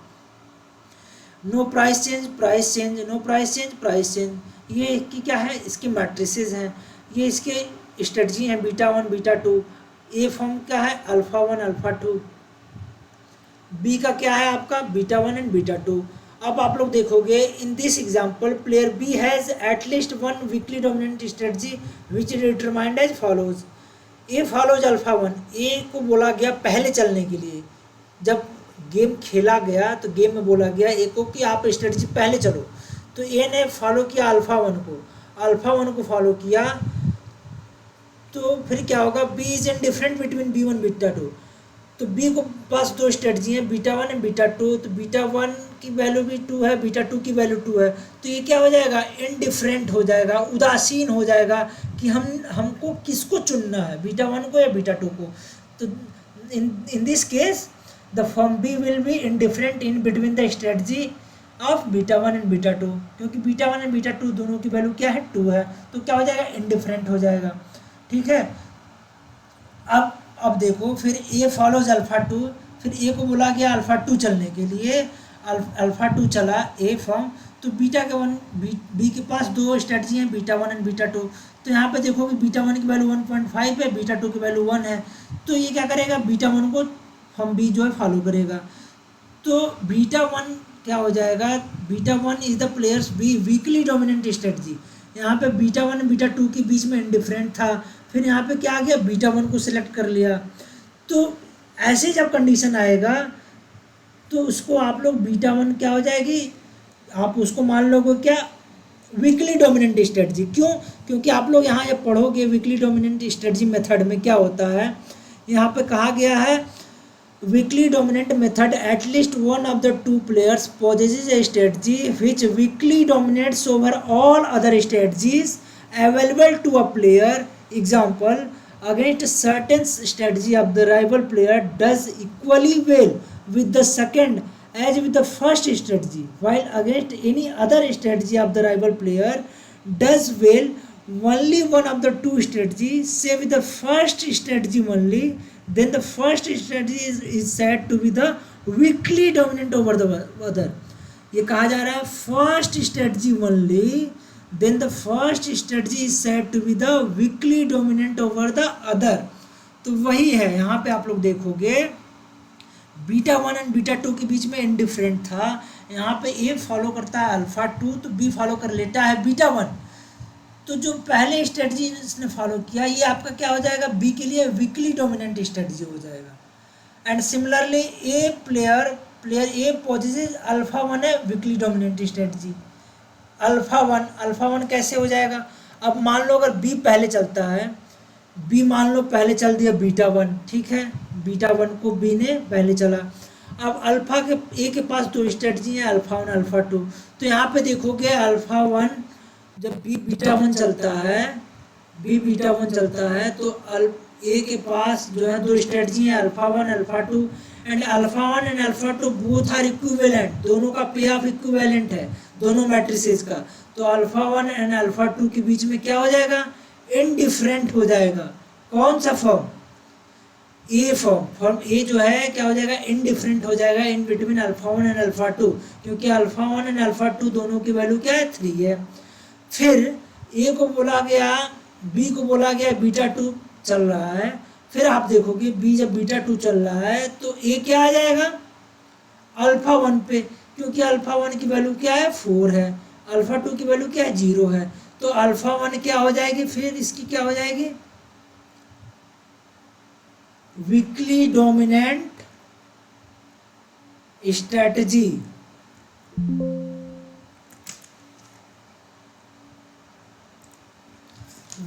No price change, price change, no price change, price change, ये इसकी क्या है, इसके मैट्रिसेस हैं, ये इसके स्ट्रेटजी हैं beta one beta two. A firm क्या है, alpha one alpha two. B का क्या है आपका, beta one and beta two. अब आप लोग देखोगे in this example player B has at least one weakly dominant strategy which is determined as follows. A follows alpha one, A को बोला गया पहले चलने के लिए, जब गेम खेला गया तो गेम में बोला गया ए को कि आप स्ट्रेटजी पहले चलो, तो ए ने फॉलो किया अल्फा वन को फॉलो किया, तो फिर क्या होगा, B is indifferent between B one beta two. तो बी को पास दो स्ट्रेटजी हैं, beta one and beta two, तो बीटा वन की वैल्यू भी 2 है, बीटा टू की वैल्यू 2 है, तो ये क्या हो जाएगा, इनडिफरेंट हो जाएगा, उदासीन हो जाएगा कि हमको किसको चुनना है, बीटा वन को या बीटा टू को। तो in this case the firm B will be indifferent in between the strategy of beta one and beta two, क्योंकि beta one and beta two दोनों की वैल्यू क्या है, 2 है, तो क्या हो जाएगा, इनडिफरेंट हो जाएगा। ठीक है, अब देखो फिर ए फॉलोज अल्फा टू, फिर ए को बोला गया अल्फा टू चलने के लिए, अल्फा टू चला ए फॉर्म, तो बीटा के वन बी के पास दो स्ट्रेटजी हैं, beta one and beta two. तो यहाँ पे देखो कि बीटा वन की वैल्यू 1.5 है, बीटा टू की वैल्यू 1 है, तो ये क्या करेगा, बीटा वन को फॉर्म बी जो है फॉलो करेगा। तो बीटा वन क्या हो जाएगा, beta one is the players B weakly dominant strategy. यहाँ पे बीटा वन बीटा टू के बीच में इंडिफरेंट था, फिर यहाँ पे क्या आ गया, बीटा वन को सिलेक्ट कर लिया। तो ऐसे जब कंडीशन आएगा तो उसको आप लोग बीटा वन क्या हो जाएगी, आप उसको मान लोगे क्या, वीकली डोमिनेंट स्ट्रेटजी। क्यों? क्योंकि आप लोग यहाँ जब पढ़ोगे वीकली डोमिनेंट स्ट्रेटजी मेथड में क्या होता है, यहाँ पे कहा गया है weakly dominant method at least one of the two players possesses a strategy which weakly dominates over all other strategies available to a player. Example, against certain strategy of the rival player does equally well with the second as with the first strategy, while against any other strategy of the rival player does well only one of the two strategies, say with the first strategy only, then the first strategy is said to be the weakly dominant over the other. ये कहा जा रहा है first strategy only then the first strategy is said to be the weakly dominant over the other. तो वही है, यहाँ पे आप लोग देखोगे beta one and beta two के बीच में इनडिफरेंट था, यहाँ पे ए फॉलो करता है अल्फा टू तो बी फॉलो कर लेता है बीटा वन। तो जो पहले स्ट्रेटजी इसने फॉलो किया ये आपका क्या हो जाएगा, बी के लिए वीकली डोमिनेंट स्ट्रेटजी हो जाएगा। And similarly player A possesses alpha one है weakly dominant strategy. Alpha one कैसे हो जाएगा, अब मान लो अगर बी पहले चलता है, बी मान लो पहले चल दिया बीटा वन, ठीक है, बीटा वन को बी ने पहले चला। अब अल्फा के ए के पास दो स्ट्रेटजी है अल्फा वन अल्फा टू, तो यहाँ पे देखोगे अल्फा वन जब बी बीटा वन चलता है, बी बीटा वन चलता है तो ए के पास जो है दो स्ट्रेटजी है alpha one alpha two, and alpha one and alpha two both are equivalent, दोनों का पे ऑफ इक्विवेलेंट है दोनों मैट्रिसेस का। तो alpha one and alpha to के बीच में क्या हो जाएगा, इनडिफरेंट हो जाएगा। कौन सा फॉर्म, ए फॉर्म ए जो है क्या हो जाएगा, इनडिफरेंट हो जाएगा in between alpha one and alpha two, क्योंकि alpha one and alpha two दोनों की वैल्यू क्या है, 3 है। फिर ए को बोला गया, बी को बोला गया बीटा टू चल रहा है, फिर आप देखोगे बी जब बीटा टू चल रहा है तो ए क्या आ जाएगा अल्फा वन पे, क्योंकि अल्फा वन की वैल्यू क्या है 4 है, अल्फा टू की वैल्यू क्या है 0 है, तो अल्फा वन क्या हो जाएगी, फिर इसकी क्या हो जाएगी वीकली डोमिनेंट स्ट्रेटजी।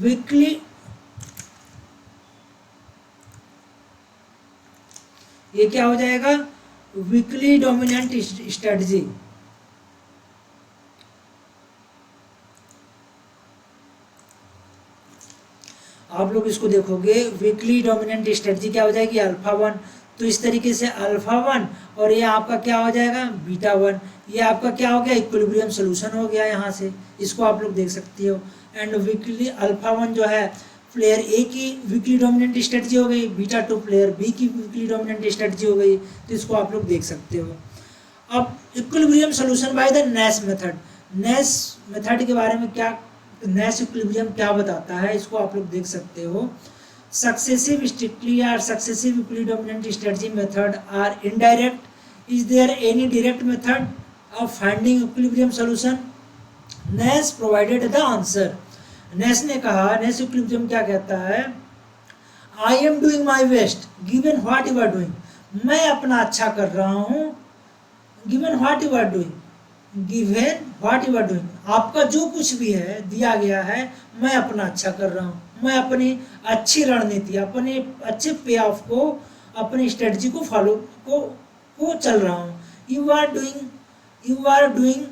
वीकली ये क्या हो जाएगा, वीकली डोमिनेंट स्ट्रेटजी। आप लोग इसको देखोगे वीकली डोमिनेंट स्ट्रेटजी क्या हो जाएगी अल्फा वन, तो इस तरीके से अल्फा वन और ये आपका क्या हो जाएगा बीटा वन, ये आपका क्या हो गया इक्विलिब्रियम सोल्यूशन हो गया यहाँ से, इसको आप लोग देख सकते हो। एंड वीकली अल्फा वन जो है प्लेयर ए की वीकली डोमिनेंट स्ट्रेटजी हो गई, बीटा टू प्लेयर बी की वीकली डोमिनेंट स्ट्रेटजी हो गई, तो इसको आप लोग देख सकते हो। अब equilibrium solution by the Nash method, Nash method के बारे में क्या, नेस इक्विलिब्रियम क्या बताता है इसको आप लोग देख सकते हो। सक्सेसिव स्ट्रिक्टली और successive equally dominant strategy method are indirect, is there any direct method of finding equilibrium solution, Nash provided the answer. Nash ने कहा, नेस इक्विलिब्रियम क्या कहता है, I am doing my best given what you are doing, मैं अपना अच्छा कर रहा हूँ, given what you are doing, given what you are doing, आपका जो कुछ भी है दिया गया है मैं अपना अच्छा कर रहा हूँ, मैं अपनी अच्छी रणनीति अपने अच्छे पे ऑफ को अपनी स्ट्रेटजी को फॉलो को चल रहा हूँ। You are doing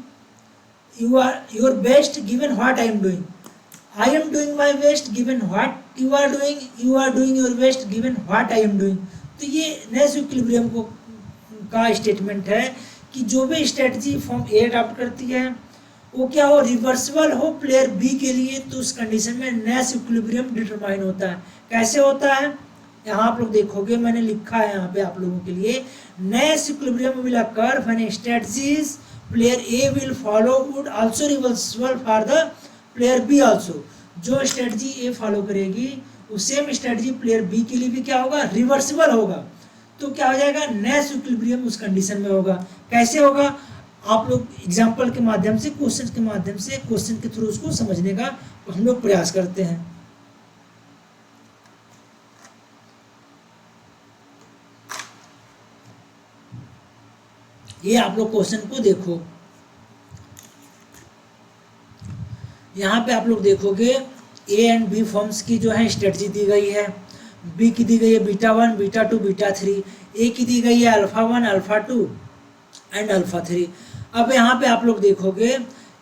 your best given what I am doing, I am doing my best given what you are doing your best given what I am doing. तो ये नेस इक्विलिब्रियम का स्टेटमेंट है कि जो भी स्ट्रेटजी फॉर्म ए adopt करती है वो क्या हो, रिवर्सिबल हो प्लेयर बी के लिए, तो उस कंडीशन में नेस इक्विलिब्रियम डिटरमाइन होता है। कैसे होता है, यहाँ आप लोग देखोगे मैंने लिखा है यहाँ पे आप लोगों के लिए, Nash equilibrium will occur when strategies player A will follow would also reversible for the player B also. जो स्ट्रेटजी ए फॉलो करेगी वो सेम स्ट्रेटजी प्लेयर बी के लिए भी क्या होगा, रिवर्सिबल होगा। तो क्या हो जाएगा, नेस इक्विलिब्रियम उस कंडीशन में होगा। कैसे होगा, आप लोग एग्जांपल के माध्यम से, क्वेश्चन के माध्यम से, क्वेश्चन के थ्रू उसको समझने का हम लोग प्रयास करते हैं। ये आप लोग क्वेश्चन को देखो, यहाँ पे आप लोग देखोगे ए एंड बी फॉर्म्स की जो है स्ट्रेटजी दी गई है। बी की दी गई है बीटा 1, बीटा 2, बीटा 3। ए की दी गई है अल्फा 1, अल्फा 2 एंड अल्फा 3। अब यहाँ पे आप लोग देखोगे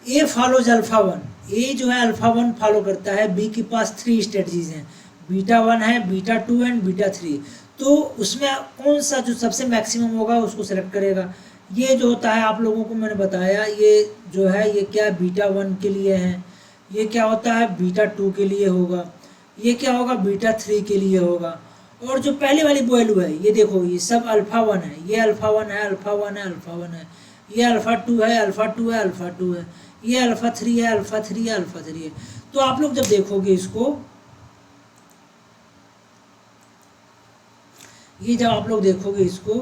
ए फॉलोज अल्फा 1, ए जो है अल्फा 1 फॉलो करता है। बी के पास 3 स्ट्रेटजीज हैं, बीटा 1 है, बीटा 2 एंड बीटा 3। तो उसमें कौन सा जो सबसे मैक्सिमम होगा उसको सेलेक्ट करेगा। ये जो होता है आप लोगों को मैंने बताया, ये जो है ये क्या बीटा 1 के लिए है, ये क्या होता है बीटा 2 के लिए होगा, ये क्या होगा बीटा 3 के लिए होगा। और जो पहले वाली वैल्यू है ये देखो, ये सब अल्फा 1 है, ये अल्फा 1 है, अल्फा 1 है, अल्फा 1 है, ये अल्फा 2 है, अल्फा 2 है, अल्फा 2 है, ये अल्फा 3 है, अल्फा 3 है, अल्फा 3 है। तो आप लोग जब देखोगे इसको, ये जब आप लोग देखोगे इसको,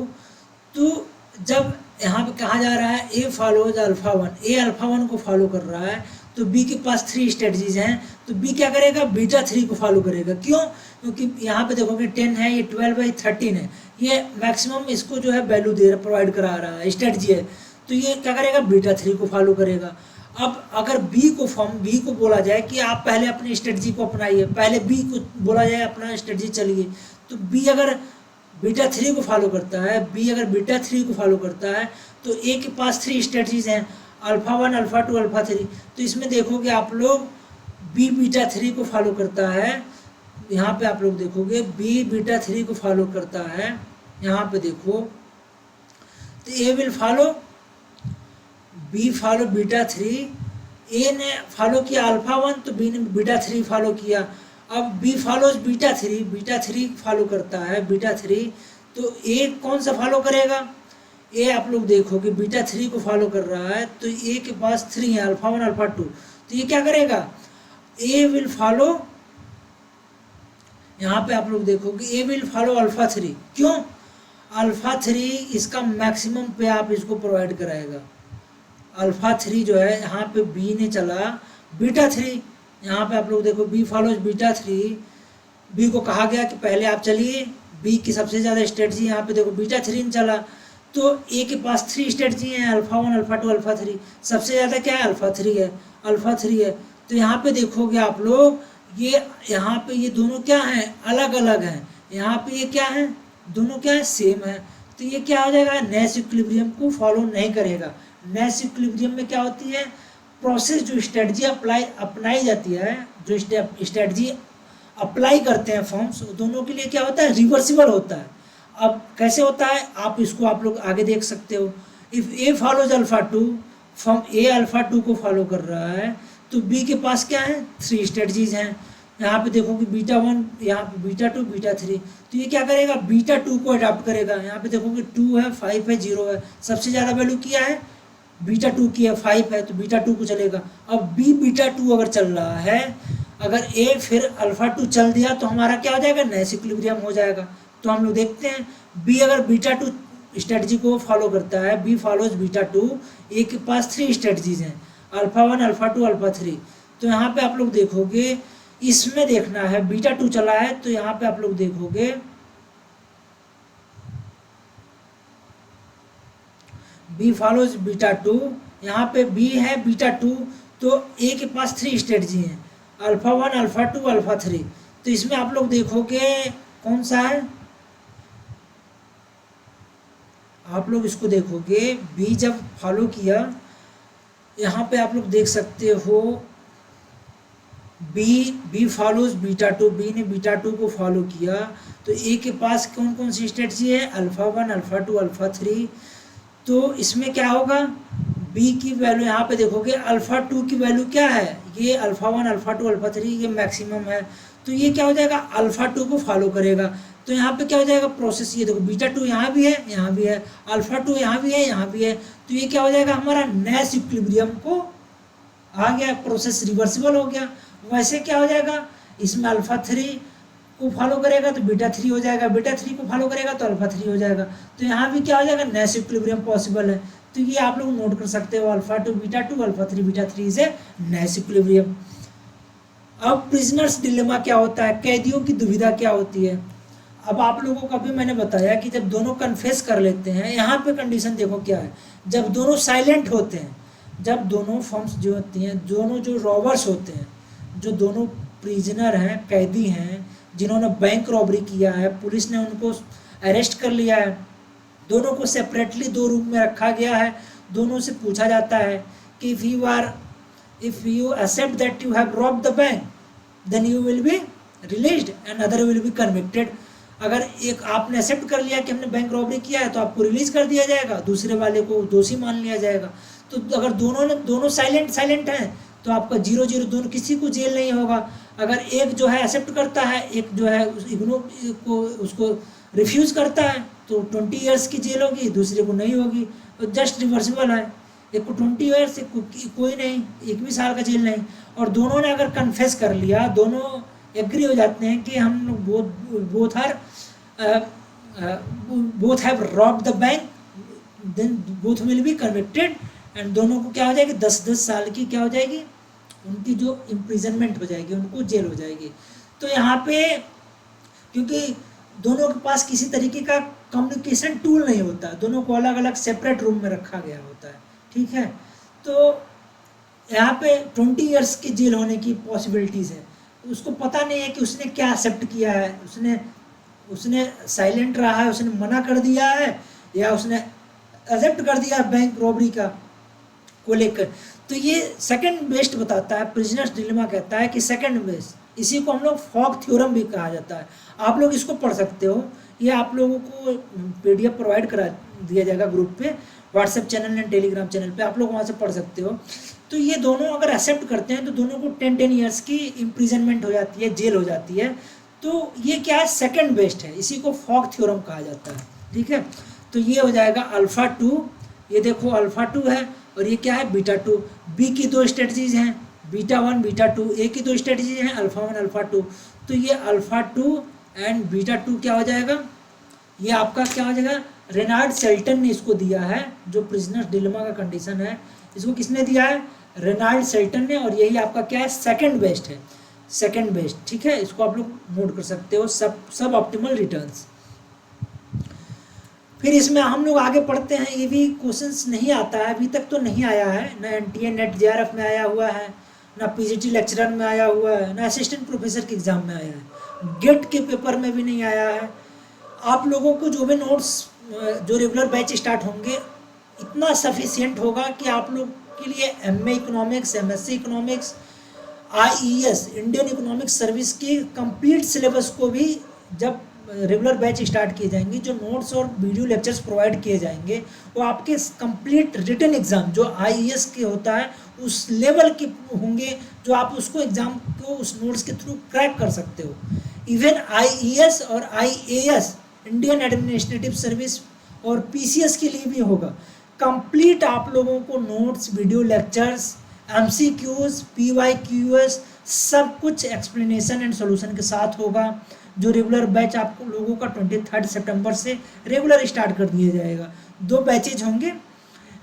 तो जब यहाँ पे कहा जा रहा है ए फॉलोज अल्फा 1, ए अल्फा 1 को फॉलो कर रहा है, तो बी के पास 3 स्ट्रेटजीज हैं, तो बी क्या करेगा बीटा 3 को फॉलो करेगा। क्यों? क्योंकि यहाँ पे देखोगे 10 है, ये 12/13 है, ये मैक्सिमम इसको जो है वैल्यू दे रहा, प्रोवाइड करा रहा है, स्ट्रेटजी है। तो ये क्या करेगा बीटा 3 को फॉलो करेगा। अब अगर बी को बोला जाए कि आप पहले अपनी स्ट्रेटजी को अपनाइए, पहले बी को बोला जाए अपना स्ट्रेटजी चलिए, तो बी अगर बीटा 3 को फॉलो करता है, बी अगर बीटा 3 को फॉलो करता है, तो ए के पास 3 स्ट्रेटजीज हैं, अल्फा 1, अल्फा 2, अल्फा 3। तो इसमें देखोगे आप लोग बी बीटा 3 को फॉलो करता है। यहाँ पे आप लोग देखोगे बी बीटा 3 को फॉलो करता है, यहाँ पे देखो, तो A will follow, B follow beta 3, A ने फॉलो किया अल्फा 1, तो बी ने बीटा 3 फॉलो किया। अब B follows beta 3, beta 3 follow करता है, बीटा 3, तो ए कौन सा फॉलो करेगा, ए आप लोग देखोगे बीटा 3 को फॉलो कर रहा है, तो ए के पास 3 है, अल्फा 1, अल्फा 2, तो ये क्या करेगा, ए विल फॉलो, यहाँ पे आप लोग देखोगे ए विल फॉलो अल्फा 3। क्यों? अल्फा 3 इसका मैक्सिमम पे आप इसको प्रोवाइड कराएगा। अल्फा 3 जो है यहाँ पे बी ने चला बीटा 3, यहाँ पे आप लोग देखो बी फॉलोज बीटा 3, बी को कहा गया कि पहले आप चलिए, बी की सबसे ज़्यादा स्ट्रेटजी यहाँ पे देखो बीटा 3 ने चला, तो ए के पास 3 स्ट्रेटजी हैं, अल्फा 1, अल्फा 2, अल्फा 3, सबसे ज़्यादा क्या है अल्फा 3 है, अल्फा 3 है। तो यहाँ पे देखोगे आप लोग, ये यहाँ पे ये दोनों क्या हैं अलग अलग हैं, यहाँ पे ये क्या है दोनों क्या है सेम है। तो ये क्या हो जाएगा नेस इक्विलिब्रियम को फॉलो नहीं करेगा। नेस इक्विलिब्रियम में क्या होती है, प्रोसेस जो स्ट्रेटजी अपनाई जाती है, जो स्ट्रेटजी अप्लाई करते हैं फॉर्म्स, दोनों के लिए क्या होता है रिवर्सिबल होता है। अब कैसे होता है आप इसको आप लोग आगे देख सकते हो। If A follows alpha 2, form A alpha 2 को फॉलो कर रहा है, तो बी के पास क्या है 3 स्ट्रेटजीज हैं। यहाँ पे देखो कि बीटा 1, यहाँ पे बीटा 2, बीटा 3, तो ये क्या करेगा बीटा 2 को अडॉप्ट करेगा। यहाँ पे देखोगे 2 है, 5 है, 0 है, सबसे ज़्यादा वैल्यू किया है बीटा 2 की है, 5 है, तो बीटा 2 को चलेगा। अब बी बीटा 2 अगर चल रहा है, अगर ए फिर अल्फा 2 चल दिया, तो हमारा क्या हो जाएगा नेस इक्विलिब्रियम हो जाएगा। तो हम लोग देखते हैं बी अगर बीटा 2 स्ट्रेटजी को फॉलो करता है, बी फॉलोज बीटा 2, ए के पास 3 स्ट्रेटजीज हैं, अल्फा 1, अल्फा 2, अल्फा 3। तो यहाँ पे आप लोग देखोगे इसमें देखना है बीटा 2 चला है, तो यहाँ पे आप लोग देखोगे बी फॉलोज बीटा 2, यहाँ पे बी है बीटा 2, तो ए के पास 3 स्ट्रेटजी हैं, अल्फा 1, अल्फा 2, अल्फा 3। तो इसमें आप लोग देखोगे कौन सा है, आप लोग इसको देखोगे बी जब फॉलो किया, यहाँ पे आप लोग देख सकते हो बी फॉलोज बीटा 2, बी ने बीटा 2 को फॉलो किया, तो ए के पास कौन कौन सी स्ट्रेटजी है अल्फा 1, अल्फा 2, अल्फा 3। तो इसमें क्या होगा बी की वैल्यू यहाँ पे देखोगे अल्फा 2 की वैल्यू क्या है, ये अल्फा 1, अल्फा 2, अल्फा 3 ये मैक्सिमम है, तो ये क्या हो जाएगा अल्फा 2 को फॉलो करेगा। तो यहाँ पे क्या हो जाएगा प्रोसेस, ये देखो बीटा 2 यहाँ भी है, यहाँ भी है, अल्फा 2 यहाँ भी है, यहाँ भी है, तो ये क्या हो जाएगा हमारा नेस इक्विलिब्रियम को आ गया, प्रोसेस रिवर्सिबल हो गया। वैसे क्या हो जाएगा इसमें अल्फा 3 को फॉलो करेगा तो बीटा 3 हो जाएगा, बीटा 3 को फॉलो करेगा तो अल्फा 3 हो जाएगा। तो यहाँ भी क्या हो जाएगा नेस इक्विलिब्रियम पॉसिबल है। तो ये आप लोग नोट कर सकते हो अल्फा 2 बीटा 2, अल्फा 3 बीटा 3 से नेस इक्विलिब्रियम। अब प्रिजनर्स डिलेमा क्या होता है, कैदियों की दुविधा क्या होती है। अब आप लोगों को अभी मैंने बताया कि जब दोनों कन्फेस कर लेते हैं, यहाँ पे कंडीशन देखो क्या है, जब दोनों साइलेंट होते हैं, जब दोनों फॉर्म्स जो होती हैं, दोनों जो रॉबर्स होते हैं, जो दोनों प्रिजनर हैं, कैदी हैं, जिन्होंने बैंक रॉबरी किया है, पुलिस ने उनको अरेस्ट कर लिया है, दोनों को सेपरेटली 2 रूम में रखा गया है, दोनों से पूछा जाता है कि if you accept that you have robbed the bank then you will be released and other will be convicted. अगर एक आपने एक्सेप्ट कर लिया कि हमने बैंक रॉबरी किया है तो आपको रिलीज कर दिया जाएगा, दूसरे वाले को दोषी मान लिया जाएगा। तो अगर दोनों साइलेंट हैं तो आपका 0-0, दोनों किसी को जेल नहीं होगा। अगर एक जो है एक्सेप्ट करता है, एक जो है उसको रिफ्यूज़ करता है तो 20 ईयर्स की जेल होगी, दूसरे को नहीं होगी। तो जस्ट रिवर्सिबल है, एक को 20 ईयर्स, एक को कोई नहीं, 21 साल का जेल नहीं। और दोनों ने अगर कन्फेस कर लिया, दोनों एग्री हो जाते हैं कि हम both have robbed the bank, then both will be convicted and दोनों को क्या हो जाएगी, 10-10 साल की क्या हो जाएगी, उनकी जो इम्प्रिजनमेंट हो जाएगी, उनको जेल हो जाएगी। तो यहाँ पे क्योंकि दोनों के पास किसी तरीके का कम्युनिकेशन टूल नहीं होता, दोनों को अलग अलग सेपरेट रूम में रखा गया होता है, ठीक है। तो यहाँ पे 20 ईयर्स की जेल होने की पॉसिबिलिटीज़ है। उसको पता नहीं है कि उसने क्या एक्सेप्ट किया है, उसने साइलेंट रहा है, उसने मना कर दिया है, या उसने एक्सेप्ट कर दिया बैंक रॉबरी का को लेकर। तो ये सेकंड बेस्ट बताता है, प्रिजनर्स डिलेमा कहता है कि सेकंड बेस्ट, इसी को हम लोग फॉग थ्योरम भी कहा जाता है। आप लोग इसको पढ़ सकते हो, ये आप लोगों को PDF प्रोवाइड करा दिया जाएगा ग्रुप पे, WhatsApp channel and Telegram channel पे, आप लोग वहाँ से पढ़ सकते हो। तो ये दोनों अगर एक्सेप्ट करते हैं तो दोनों को 10 ईयर्स की इम्प्रिजनमेंट हो जाती है, जेल हो जाती है। तो ये क्या है, सेकंड बेस्ट है, इसी को फॉग थ्योरम कहा जाता है, ठीक है। तो ये हो जाएगा अल्फ़ा 2, ये देखो अल्फ़ा 2 है, और ये क्या है, बीटा 2। बी की 2 स्ट्रेटजीज हैं, बीटा 1 बीटा 2, ए की 2 स्ट्रेटजीज हैं, अल्फ़ा 1 अल्फ़ा 2। तो ये अल्फ़ा 2 एंड बीटा 2 क्या हो जाएगा, ये आपका क्या हो जाएगा, रेनाल्ड शेल्टन ने इसको दिया है, जो प्रिजनर्स डिलेमा का कंडीशन है, इसको किसने दिया है, रेनाल्ड शेल्टन ने। और यही आपका क्या है, सेकंड बेस्ट है, सेकंड बेस्ट, ठीक है। इसको आप लोग नोट कर सकते हो, सब ऑप्टिमल रिटर्न्स। फिर इसमें हम लोग आगे पढ़ते हैं, ये भी क्वेश्चंस नहीं आता है, अभी तक तो नहीं आया है, ना NTA नेट JRF में आया हुआ है, ना PGT लेक्चरर में आया हुआ है, ना असिस्टेंट प्रोफेसर के एग्ज़ाम में आया है, गेट के पेपर में भी नहीं आया है। आप लोगों को जो भी नोट्स जो रेगुलर बैच स्टार्ट होंगे, इतना सफिशिएंट होगा कि आप लोग के लिए MA economics, MSc economics, IES Indian economic service की कंप्लीट सिलेबस को भी जब रेगुलर बैच स्टार्ट किए जाएंगे, जो नोट्स और वीडियो लेक्चर्स प्रोवाइड किए जाएंगे, वो आपके कंप्लीट रिटन एग्ज़ाम जो IES के होता है उस लेवल के होंगे, जो आप उसको एग्ज़ाम को उस नोट्स के थ्रू क्रैक कर सकते हो। इवन IES और IAS इंडियन एडमिनिस्ट्रेटिव सर्विस और PCS के लिए भी होगा। कंप्लीट आप लोगों को notes, video lectures, MCQs, PYQs सब कुछ एक्सप्लेनेशन एंड सॉल्यूशन के साथ होगा। जो रेगुलर बैच आप लोगों का 23 सितंबर से रेगुलर स्टार्ट कर दिया जाएगा। 2 बैचेज होंगे,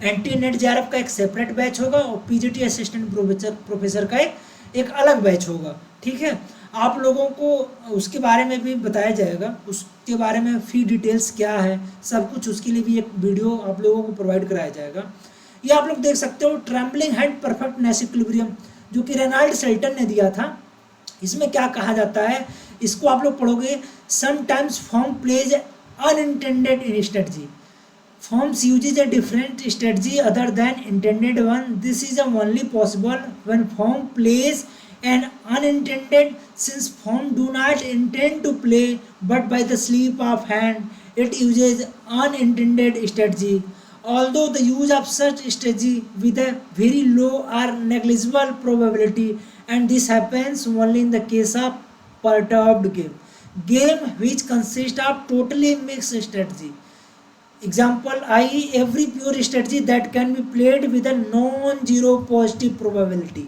NTA नेट JRF का एक सेपरेट बैच होगा और PGT असिस्टेंट प्रोफेसर का एक अलग बैच होगा, ठीक है। आप लोगों को उसके बारे में भी बताया जाएगा, उसके बारे में फी डिटेल्स क्या है, सब कुछ, उसके लिए भी एक वीडियो आप लोगों को प्रोवाइड कराया जाएगा। ये आप लोग देख सकते हो, ट्रैम्बलिंग हैंड परफेक्टनेस इक्विलिब्रियम, जो कि रेनाल्ड शेल्टन ने दिया था। इसमें क्या कहा जाता है, इसको आप लोग पढ़ोगे, sometimes firm plays unintended in strategy, firms uses a different strategy other than intended one, this is only possible when firm plays an unintended, since form do not intend to play but by the slip of hand it uses unintended strategy, although the use of such strategy with a very low or negligible probability, and this happens only in the case of perturbed game which consists of totally mixed strategy. Example, i.e. every pure strategy that can be played with a non-zero positive probability.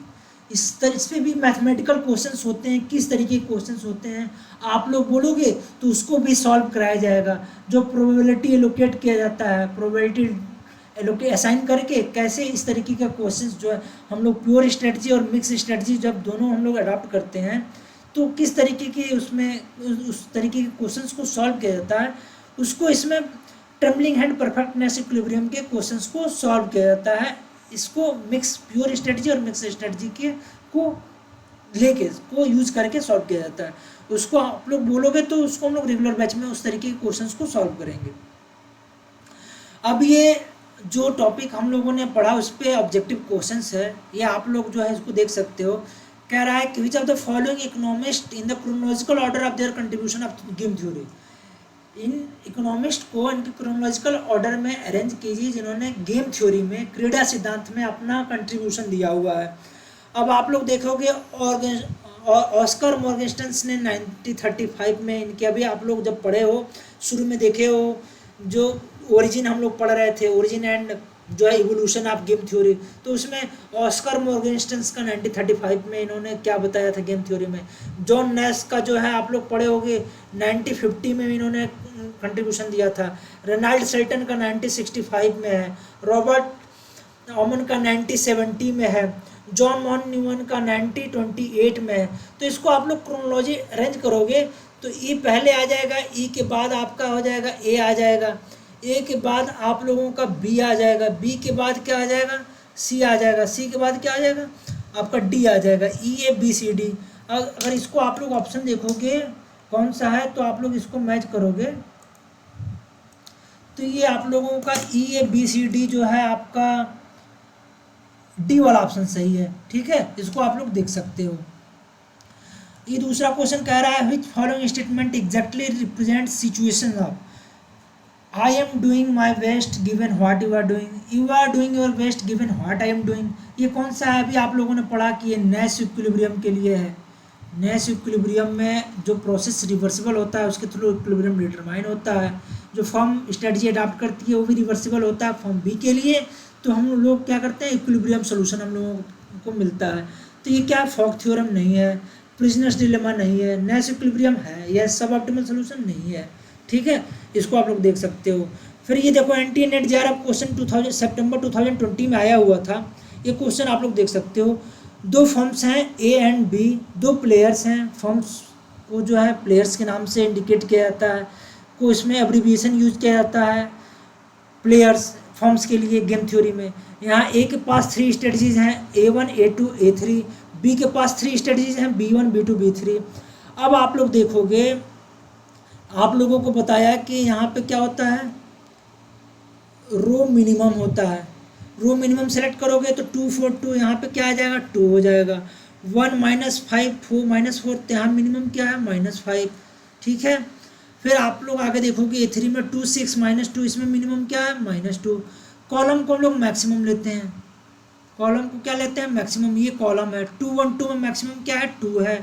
इस पे भी mathematical questions होते हैं, किस तरीके के questions होते हैं आप लोग बोलोगे तो उसको भी सॉल्व कराया जाएगा। जो प्रोबेबिलिटी एलोकेट किया जाता है, प्रोबेबिलिटी असाइन करके कैसे इस तरीके का क्वेश्चंस जो है हम लोग प्योर स्ट्रेटजी और मिक्स स्ट्रेटजी जब दोनों हम लोग अडॉप्ट करते हैं तो किस तरीके की उसमें उस तरीके के क्वेश्चंस को सॉल्व किया जाता है, उसको इसमें ट्रेमलिंग हैंड परफेक्टनेस इक्विलिब्रियम के क्वेश्चंस को सॉल्व किया जाता है। इसको मिक्स प्योर स्ट्रेटजी और मिक्स स्ट्रेटजी के को लेके को यूज करके सॉल्व किया जाता है। उसको आप लोग बोलोगे तो उसको हम लोग रेगुलर बैच में उस तरीके के क्वेश्चंस को सॉल्व करेंगे। अब ये जो टॉपिक हम लोगों ने पढ़ा उस पर ऑब्जेक्टिव क्वेश्चंस है, ये आप लोग जो है इसको देख सकते हो। कह रहा है कि विच of the following economist in the chronological order of their contribution of game theory. In economist को इनके क्रोनोलॉजिकल ऑर्डर में अरेंज कीजिए जिन्होंने गेम थ्योरी में, क्रीड़ा सिद्धांत में अपना कंट्रीब्यूशन दिया हुआ है। अब आप लोग देखोगे ऑस्कर मॉर्गनस्टन्स ने 1935 में इनके, अभी आप लोग जब पढ़े हो शुरू में देखे हो जो ओरिजिन हम लोग पढ़ रहे थे, ओरिजिन एंड जो है इवोल्यूशन ऑफ गेम थ्योरी, तो उसमें ऑस्कर मॉर्गनस्टन्स का 1935 में इन्होंने क्या बताया था गेम थ्योरी में। जॉन नैश का जो है आप लोग पढ़े होंगे 1950 में इन्होंने कंट्रीब्यूशन दिया था। रेनाल्ड सेल्टन का 1965 में है। रॉबर्ट ऑमन का 1970 में है। जॉन मॉन न्यूमन का 1928 में है। तो इसको आप लोग क्रोनोलॉजी अरेंज करोगे तो ई पहले आ जाएगा, ई के बाद आपका हो जाएगा ए आ जाएगा, ए के बाद आप लोगों का बी आ जाएगा, बी के बाद क्या आ जाएगा, सी आ जाएगा, सी के बाद क्या आ जाएगा आपका डी आ जाएगा, ई ए बी सी डी। अगर इसको आप लोग ऑप्शन देखोगे कौन सा है तो आप लोग इसको मैच करोगे तो ये आप लोगों का ई ए बी सी डी जो है आपका डी वाला ऑप्शन सही है। ठीक है, इसको आप लोग देख सकते हो। ये दूसरा क्वेश्चन कह रहा है which following statement exactly represent situation of I am doing my best given what you are doing, you are doing your best given what I am doing. ये कौन सा है, अभी आप लोगों ने पढ़ा कि ये नैश इक्विलिब्रियम के लिए है। नैश इक्विलिब्रियम में जो प्रोसेस रिवर्सिबल होता है उसके थ्रू इक्विलिब्रियम डिटरमाइन होता है। जो फॉर्म स्ट्रेटजी अडॉप्ट करती है वो भी रिवर्सिबल होता है फॉर्म बी के लिए। तो हम लोग क्या करते हैं, इक्विलिब्रियम सोल्यूशन हम लोगों को मिलता है। तो ये क्या फॉक थ्योरम नहीं है, प्रिजनर्स डिलेमा नहीं है, नैश इक्विलिब्रियम है, यह सब ऑप्टिमल सोल्यूशन नहीं है। ठीक है, इसको आप लोग देख सकते हो। फिर ये देखो एंटी नेट जेआरएफ क्वेश्चन 2000 सितंबर 2020 में आया हुआ था। ये क्वेश्चन आप लोग देख सकते हो। दो फर्म्स हैं ए एंड बी, दो प्लेयर्स हैं। फर्म्स को जो है प्लेयर्स के नाम से इंडिकेट किया जाता है, को इसमें एब्रीविएशन यूज किया जाता है प्लेयर्स फॉर्म्स के लिए गेम थ्योरी में। यहाँ ए के पास 3 स्ट्रेटजीज हैं, A1 A2 A3, बी के पास 3 स्ट्रेटजीज हैं, B1 B2 B3। अब आप लोग देखोगे, आप लोगों को बताया कि यहाँ पे क्या होता है, रो मिनिमम होता है। रो मिनिमम सेलेक्ट करोगे तो 2 4 2 यहाँ पे क्या आ जाएगा 2 हो जाएगा। 1 -5 4 -4 यहाँ मिनिमम क्या है -5। ठीक है, फिर आप लोग आगे देखोगे A3 में 2 6 -2 इसमें मिनिमम क्या है -2। कॉलम को हम लोग मैक्सिमम लेते हैं, कॉलम को क्या लेते हैं मैक्सिमम, ये कॉलम है। 2 1 2 में मैक्सिमम क्या है 2 है।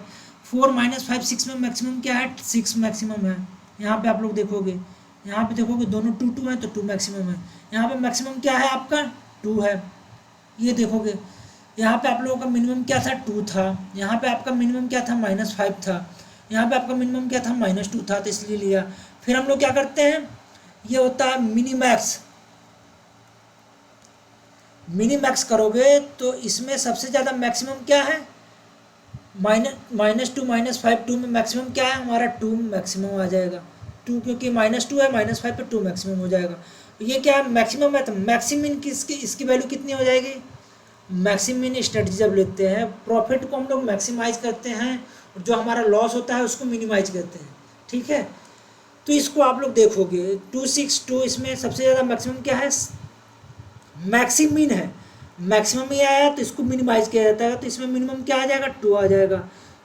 4 -5 6 में मैक्सिमम क्या है 6 मैक्सिमम है। यहाँ पे आप लोग देखोगे, यहाँ पे देखोगे दोनों 2 2 है तो 2 मैक्सिमम है। यहाँ पे मैक्सिमम क्या है आपका 2 है। ये देखोगे यहाँ पे आप लोगों का मिनिमम क्या था 2 था, यहाँ पे आपका मिनिमम क्या था -5 था, यहाँ पे आपका मिनिमम क्या था -2 था, तो इसलिए लिया। फिर हम लोग क्या करते हैं, ये होता है मिनीमैक्स। मिनीमैक्स करोगे तो इसमें सबसे ज़्यादा मैक्सिमम क्या है -2 -5 2 में मैक्सिमम क्या है हमारा 2 मैक्सिमम आ जाएगा। 2 क्योंकि -2 है, -5 पे 2 मैक्सिमम हो जाएगा। ये क्या है मैक्सिमम है, तो मैक्सिमम की इसकी वैल्यू कितनी हो जाएगी। मैक्सिमम स्ट्रेटजी जब लेते हैं, प्रॉफिट को हम लोग मैक्सिमाइज करते हैं, जो हमारा लॉस होता है उसको मिनिमाइज करते हैं। ठीक है, तो इसको आप लोग देखोगे 2 6 2 इसमें सबसे ज़्यादा मैक्सिमम क्या है मैक्सिमिन है। मैक्सिमम ही आया तो इसको मिनिमाइज किया जाता है, तो इसमें मिनिमम क्या आ जाएगा 2 आ जाएगा।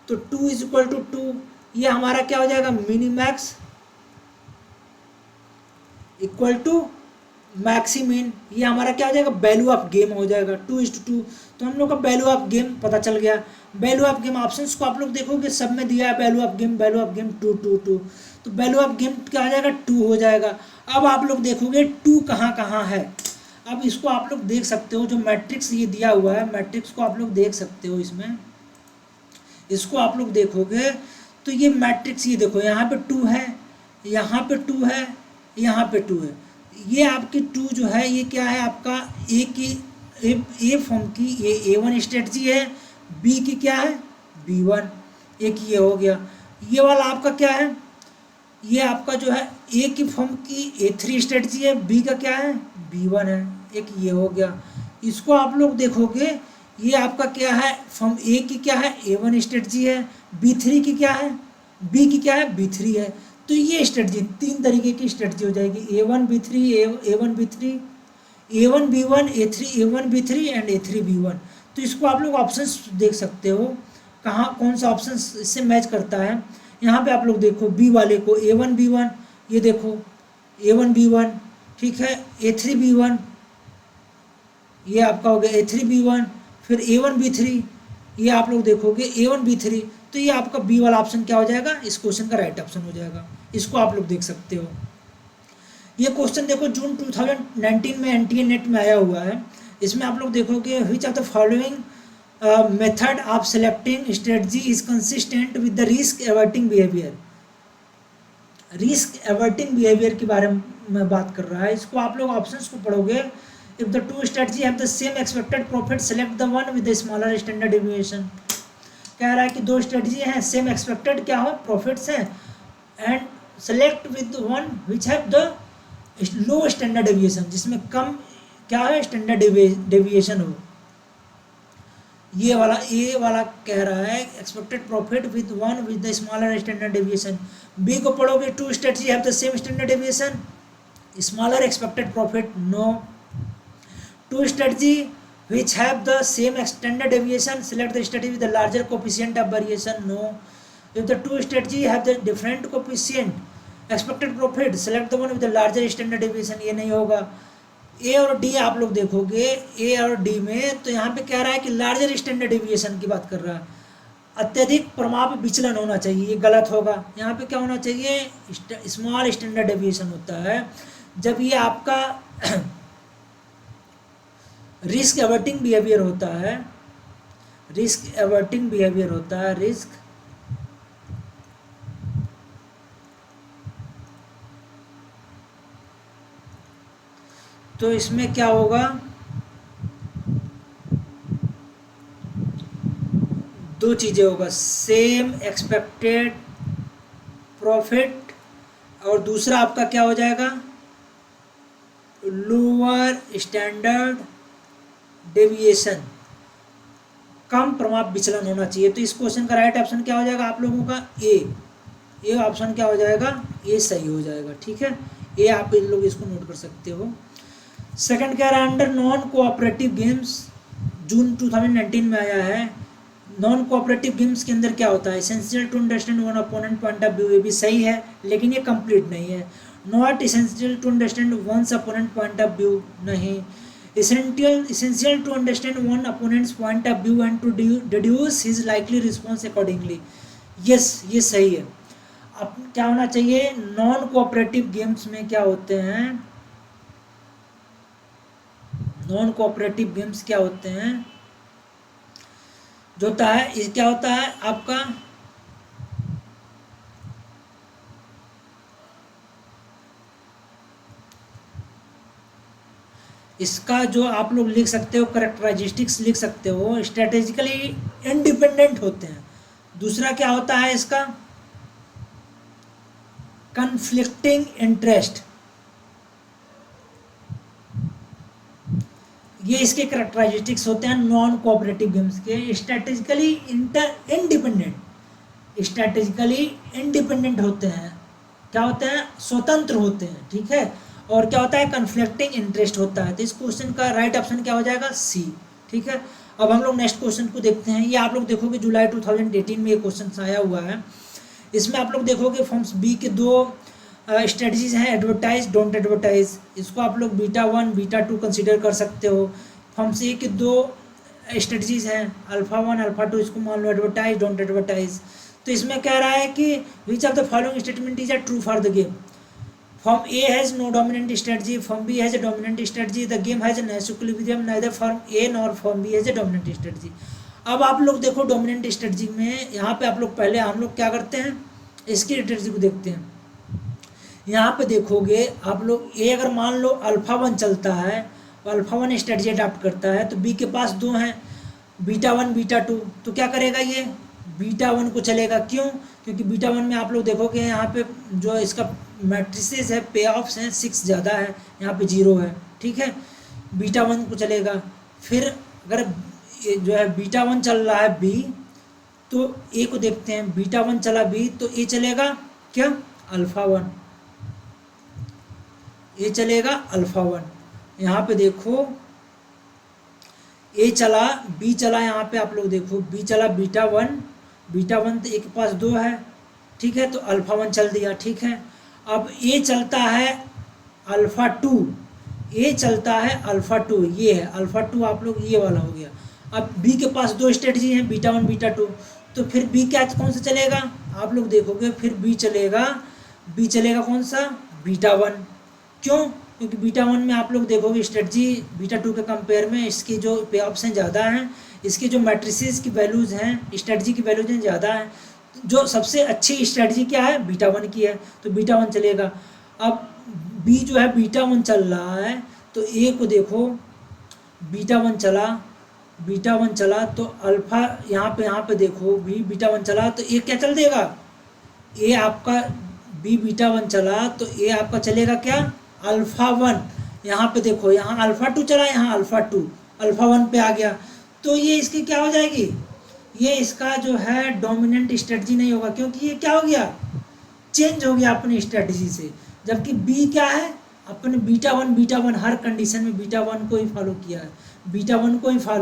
तो 2 = 2, ये हमारा क्या हो जाएगा मिनीमैक्स इक्वल टू मैक्सिमिन, ये हमारा क्या हो जाएगा वैल्यू ऑफ गेम हो जाएगा 2:2। तो हम लोग का वैल्यू ऑफ गेम पता चल गया। वैल्यू ऑफ गेम ऑप्शंस को आप लोग देखोगे सब में दिया है वैल्यू ऑफ गेम 2 2 2। तो वैल्यू ऑफ गेम क्या आ जाएगा 2 हो जाएगा। अब आप लोग देखोगे 2 कहाँ कहाँ है। अब इसको आप लोग देख सकते हो, जो मैट्रिक्स ये दिया हुआ है मैट्रिक्स को आप लोग देख सकते हो। इसमें इसको आप लोग देखोगे तो ये मैट्रिक्स, ये देखो यहाँ पे 2 है, यहाँ पे 2 है, यहाँ पे 2 है। ये आपकी 2 जो है ये क्या है आपका ए की ए फॉर्म की ये A1 स्ट्रेटजी है, बी की क्या है B1, एक ये हो गया। ये वाला आपका क्या है, ये आपका जो है ए की फर्म की A3 स्ट्रेटजी है, बी का क्या है B1 है, एक ये हो गया। इसको आप लोग देखोगे ये आपका क्या है, फर्म ए की क्या है A1 स्ट्रेटजी है, B3 की क्या है, बी की क्या है B3 है। तो ये स्ट्रेटजी 3 तरीके की स्ट्रेटजी हो जाएगी, A1 B3 A1 B3, A1 B1 A3 A1 B3 and A3 B1। तो इसको आप लोग ऑप्शंस देख सकते हो कहाँ कौन सा ऑप्शन इससे मैच करता है। यहाँ पे आप लोग देखो बी वाले को A1 B1, ये देखो A1 B1, ठीक है, A3 B1, ये आपका हो गया A3 B1, फिर A1 B3, ये आप लोग देखोगे A1 B3। तो ये आपका बी वाला ऑप्शन क्या हो जाएगा, इस क्वेश्चन का राइट ऑप्शन हो जाएगा। इसको आप लोग देख सकते हो। ये क्वेश्चन देखो जून 2019 में एनटीए नेट में आया हुआ है। इसमें आप लोग देखोगे which of the following method of selecting strategy is consistent with the risk averting behaviour. Risk averting behaviour के बारे में बात कर रहा है। इसको आप लोग ऑप्शंस को पढ़ोगे, if the two strategy have the same expected profit select the one with the smaller standard deviation. कह रहा है कि दो स्ट्रेटजी हैं, सेम एक्सपेक्टेड क्या हो प्रॉफिट्स हैं, and select with one which have the low standard deviation, जिसमें कम क्या है स्टैंडर्ड डेविएशन हो। ये वाला ए वाला कह रहा है expected profit with one with the smaller standard deviation. B को पढ़ोगे two strategy have the same standard deviation, smaller expected profit no. Two strategy which have the same standard deviation select the strategy with the larger coefficient of variation no. If the two strategy have the different coefficient expected profit select the one with the larger standard deviation, ये नहीं होगा। ए और D आप लोग देखोगे, ए और D में तो यहाँ पे कह रहा है कि लार्जर स्टैंडर्ड डेविएशन की बात कर रहा है, अत्यधिक प्रमाप विचलन होना चाहिए, ये गलत होगा। यहाँ पे क्या होना चाहिए, स्मॉल स्टैंडर्ड डेविएशन होता है जब ये आपका रिस्क एवर्टिंग बिहेवियर होता है, रिस्क एवर्टिंग बिहेवियर होता है, रिस्क तो इसमें क्या होगा, दो चीजें होगा, सेम एक्सपेक्टेड प्रॉफिट और दूसरा आपका क्या हो जाएगा लोअर स्टैंडर्ड डेविएशन, कम प्रमाप विचलन होना चाहिए। तो इस क्वेश्चन का राइट ऑप्शन क्या हो जाएगा आप लोगों का ए ऑप्शन क्या हो जाएगा, ए सही हो जाएगा, ठीक है। ए आप इन लोग इसको नोट कर सकते हो। सेकंड कह रहा है अंडर नॉन कोऑपरेटिव गेम्स, जून 2019 में आया है। नॉन कोऑपरेटिव गेम्स के अंदर क्या होता है, essential to understand one opponent point of view, ये भी सही है लेकिन ये कंप्लीट नहीं है। Not essential to understand one's opponent point of view, नहीं। essential to understand one opponent's point of view and to deduce his likely response accordingly, yes ये सही है। अब क्या होना चाहिए, नॉन कोऑपरेटिव गेम्स में क्या होते हैं, नॉन कोऑपरेटिव गेम्स क्या होते हैं, जो होता है इस क्या होता है आपका इसका जो आप लोग लिख सकते हो करेक्टरिस्टिक्स लिख सकते हो, स्ट्रेटेजिकली इंडिपेंडेंट होते हैं। दूसरा क्या होता है इसका कन्फ्लिक्टिंग इंटरेस्ट, ये इसके करेक्टरिस्टिक्स होते हैं नॉन कोऑपरेटिव गेम्स के। स्ट्रेटेजिकली इंडिपेंडेंट, स्ट्रेटेजिकली इंडिपेंडेंट होते हैं, क्या होते हैं स्वतंत्र होते हैं, ठीक है। और क्या होता है कन्फ्लिक्टिंग इंटरेस्ट होता है। तो इस क्वेश्चन का राइट ऑप्शन क्या हो जाएगा सी, ठीक है। अब हम लोग नेक्स्ट क्वेश्चन को देखते हैं। ये आप लोग देखोगे जुलाई 2018 में ये क्वेश्चन आया हुआ है। इसमें आप लोग देखोगे फॉर्म्स बी के दो स्ट्रेटजीज हैं, एडवर्टाइज डोंट एडवर्टाइज, इसको आप लोग बीटा 1 बीटा 2 कंसिडर कर सकते हो। फॉर्म्स ए के दो स्ट्रेटजीज हैं, अल्फा 1 अल्फा 2, इसको मान लो एडवर्टाइज डोंट एडवर्टाइज। तो इसमें कह रहा है कि विच of the following statement is a true for the game. Firm A has no dominant strategy, Firm B has a dominant strategy, the game has an equilibrium, neither Firm A nor Firm B has a dominant strategy। अब आप लोग देखो dominant strategy में यहाँ पे आप लोग पहले हम लोग क्या करते हैं इसकी स्ट्रेटजी को देखते हैं। यहाँ पे देखोगे आप लोग ए अगर मान लो अल्फा 1 चलता है, अल्फा 1 स्ट्रेटजी अडाप्ट करता है, तो बी के पास दो हैं बीटा 1 बीटा 2, तो क्या करेगा ये बीटा वन को चलेगा। क्यों? क्योंकि बीटा वन में आप लोग देखोगे यहाँ पे जो इसका मैट्रिसेस है, पे ऑफ्स हैं, 6 ज़्यादा है, यहाँ पे 0 है, ठीक है। बीटा वन को चलेगा। फिर अगर जो है बीटा वन चल रहा है बी, तो ए को देखते हैं, बीटा वन चला बी तो ए चलेगा क्या? अल्फ़ा वन, ए चलेगा अल्फ़ा वन। यहाँ पे देखो ए चला, बी चला, यहाँ पे आप लोग देखो बी चला बीटा वन तो ए के पास 2 है, ठीक है, तो अल्फ़ा वन चल दिया, ठीक है। अब ए चलता है अल्फ़ा टू, ए चलता है अल्फ़ा टू, ये है अल्फ़ा टू, आप लोग ये वाला हो गया। अब बी के पास 2 स्ट्रेटजी हैं, बीटा वन बीटा टू, तो फिर बी क्या कौन सा चलेगा? आप लोग देखोगे फिर बी चलेगा कौन सा? Beta one. क्यों? क्योंकि बीटा वन में आप लोग देखोगे स्ट्रेटजी बीटा टू के कंपेयर में इसकी जो पे ऑप्शन ज़्यादा हैं, इसकी जो मैट्रिसेस की वैल्यूज़ हैं, स्ट्रेटजी की वैल्यूज हैं ज़्यादा हैं। जो सबसे अच्छी स्ट्रेटजी क्या है? बीटा वन की है, तो बीटा वन चलेगा। अब बी जो है बीटा वन चल रहा है, तो ए को देखो बीटा वन चला तो अल्फ़ा यहाँ पे देखो बीटा वन चला तो ए क्या चल देगा? ए आपका बीटा वन चला तो ए आपका चलेगा क्या? Alpha one. यहाँ पे देखो, यहाँ अल्फ़ा टू चला, यहाँ अल्फ़ा वन पे आ गया, तो ये इसकी क्या हो जाएगी? ये इसका जो है डोमिनेंट स्ट्रेटजी नहीं होगा, क्योंकि ये क्या हो गया? चेंज हो गया अपनी स्ट्रेटजी से। जबकि बी क्या है? अपने बीटा वन हर कंडीशन में बीटा वन को ही फॉलो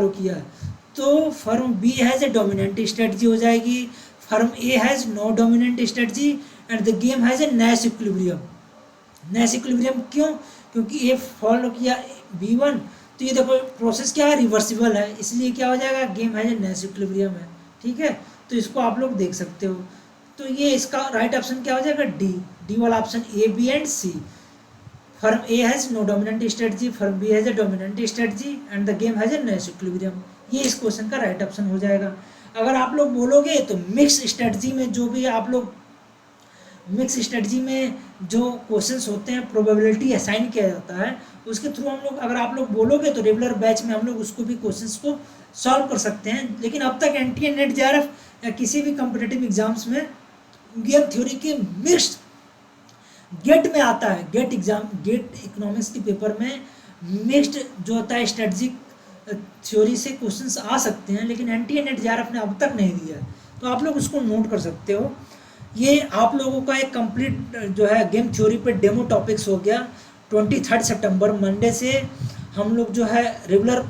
किया है, तो firm B has a dominant strategy हो जाएगी, firm A has no dominant strategy and the game has a Nash equilibrium. क्यों? क्योंकि ये फॉलो किया B1, तो ये देखो प्रोसेस क्या है? रिवर्सिबल है, इसलिए क्या हो जाएगा? गेम है जो नैश इक्विलिब्रियम है, ठीक है। तो इसको आप लोग देख सकते हो। तो ये इसका राइट ऑप्शन क्या हो जाएगा? डी वाला option, A B and C. Firm A has no dominant strategy, firm B has a dominant strategy and the game has a Nash equilibrium. ये इस क्वेश्चन का राइट ऑप्शन हो जाएगा। अगर आप लोग बोलोगे तो मिक्स स्ट्रेटजी में जो भी आप लोग मिक्स स्ट्रेटजी में जो क्वेश्चंस होते हैं प्रोबेबिलिटी असाइन किया जाता है, उसके थ्रू हम लोग, अगर आप लोग बोलोगे तो रेगुलर बैच में हम लोग उसको भी क्वेश्चंस को सॉल्व कर सकते हैं। लेकिन अब तक एनटीए नेट जेआरएफ या किसी भी कॉम्पिटिटिव एग्जाम्स में गेम थ्योरी के मिक्स्ड गेट में आता है, गेट इकोनॉमिक्स के पेपर में मिक्स्ड जो होता है स्ट्रेटजिक थ्योरी से क्वेश्चंस आ सकते हैं, लेकिन एनटीए नेट जेआरएफ ने अब तक नहीं दिया है, तो आप लोग उसको नोट कर सकते हो। ये आप लोगों का एक कंप्लीट जो है गेम थ्योरी पे डेमो टॉपिक्स हो गया। 23 सितंबर मंडे से हम लोग जो है रेगुलर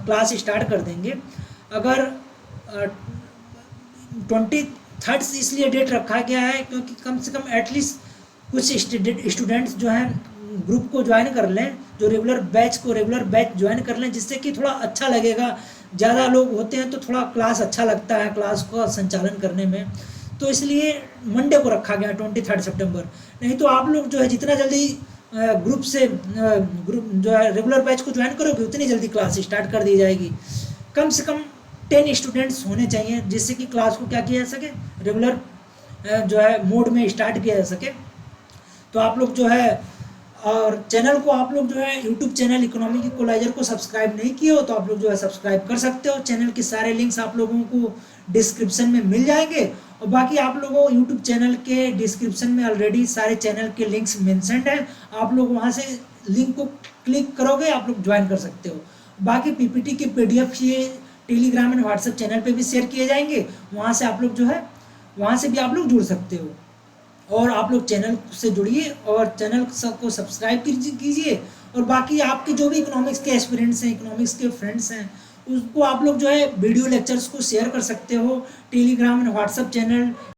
क्लास स्टार्ट कर देंगे। अगर 23 इसलिए डेट रखा गया है क्योंकि कम से कम एटलीस्ट कुछ स्टूडेंट्स जो हैं ग्रुप को ज्वाइन कर लें, जो रेगुलर बैच ज्वाइन कर लें, जिससे कि थोड़ा अच्छा लगेगा। ज़्यादा लोग होते हैं तो थोड़ा क्लास अच्छा लगता है, क्लास का संचालन करने में, तो इसलिए मंडे को रखा गया 23 सितंबर। नहीं तो आप लोग जो है जितना जल्दी ग्रुप जो है रेगुलर बैच को ज्वाइन करोगे उतनी जल्दी क्लास स्टार्ट कर दी जाएगी। कम से कम 10 स्टूडेंट्स होने चाहिए जिससे कि क्लास को क्या किया जा सके, रेगुलर जो है मोड में स्टार्ट किया जा सके। तो आप लोग जो है, और चैनल को आप लोग जो है यूट्यूब चैनल इकोनॉमिक इक्वलाइजर को सब्सक्राइब नहीं किए हो तो आप लोग जो है सब्सक्राइब कर सकते हो। चैनल के सारे लिंक्स आप लोगों को डिस्क्रिप्शन में मिल जाएंगे, और बाकी आप लोगों यूट्यूब चैनल के डिस्क्रिप्शन में ऑलरेडी सारे चैनल के लिंक्स मेंशन्ड हैं, आप लोग वहां से लिंक को क्लिक करोगे आप लोग ज्वाइन कर सकते हो। बाकी पीपीटी के PDF ये टेलीग्राम एंड व्हाट्सएप चैनल पे भी शेयर किए जाएंगे, वहाँ से आप लोग जो है वहाँ से भी आप लोग जुड़ सकते हो। और आप लोग चैनल से जुड़िए और चैनल को सब्सक्राइब कीजिए, और बाकी आपके जो भी इकोनॉमिक्स के एस्पिरेंट्स हैं, इकोनॉमिक्स के फ्रेंड्स हैं, उसको आप लोग जो है वीडियो लेक्चर्स को शेयर कर सकते हो। Telegram and WhatsApp channel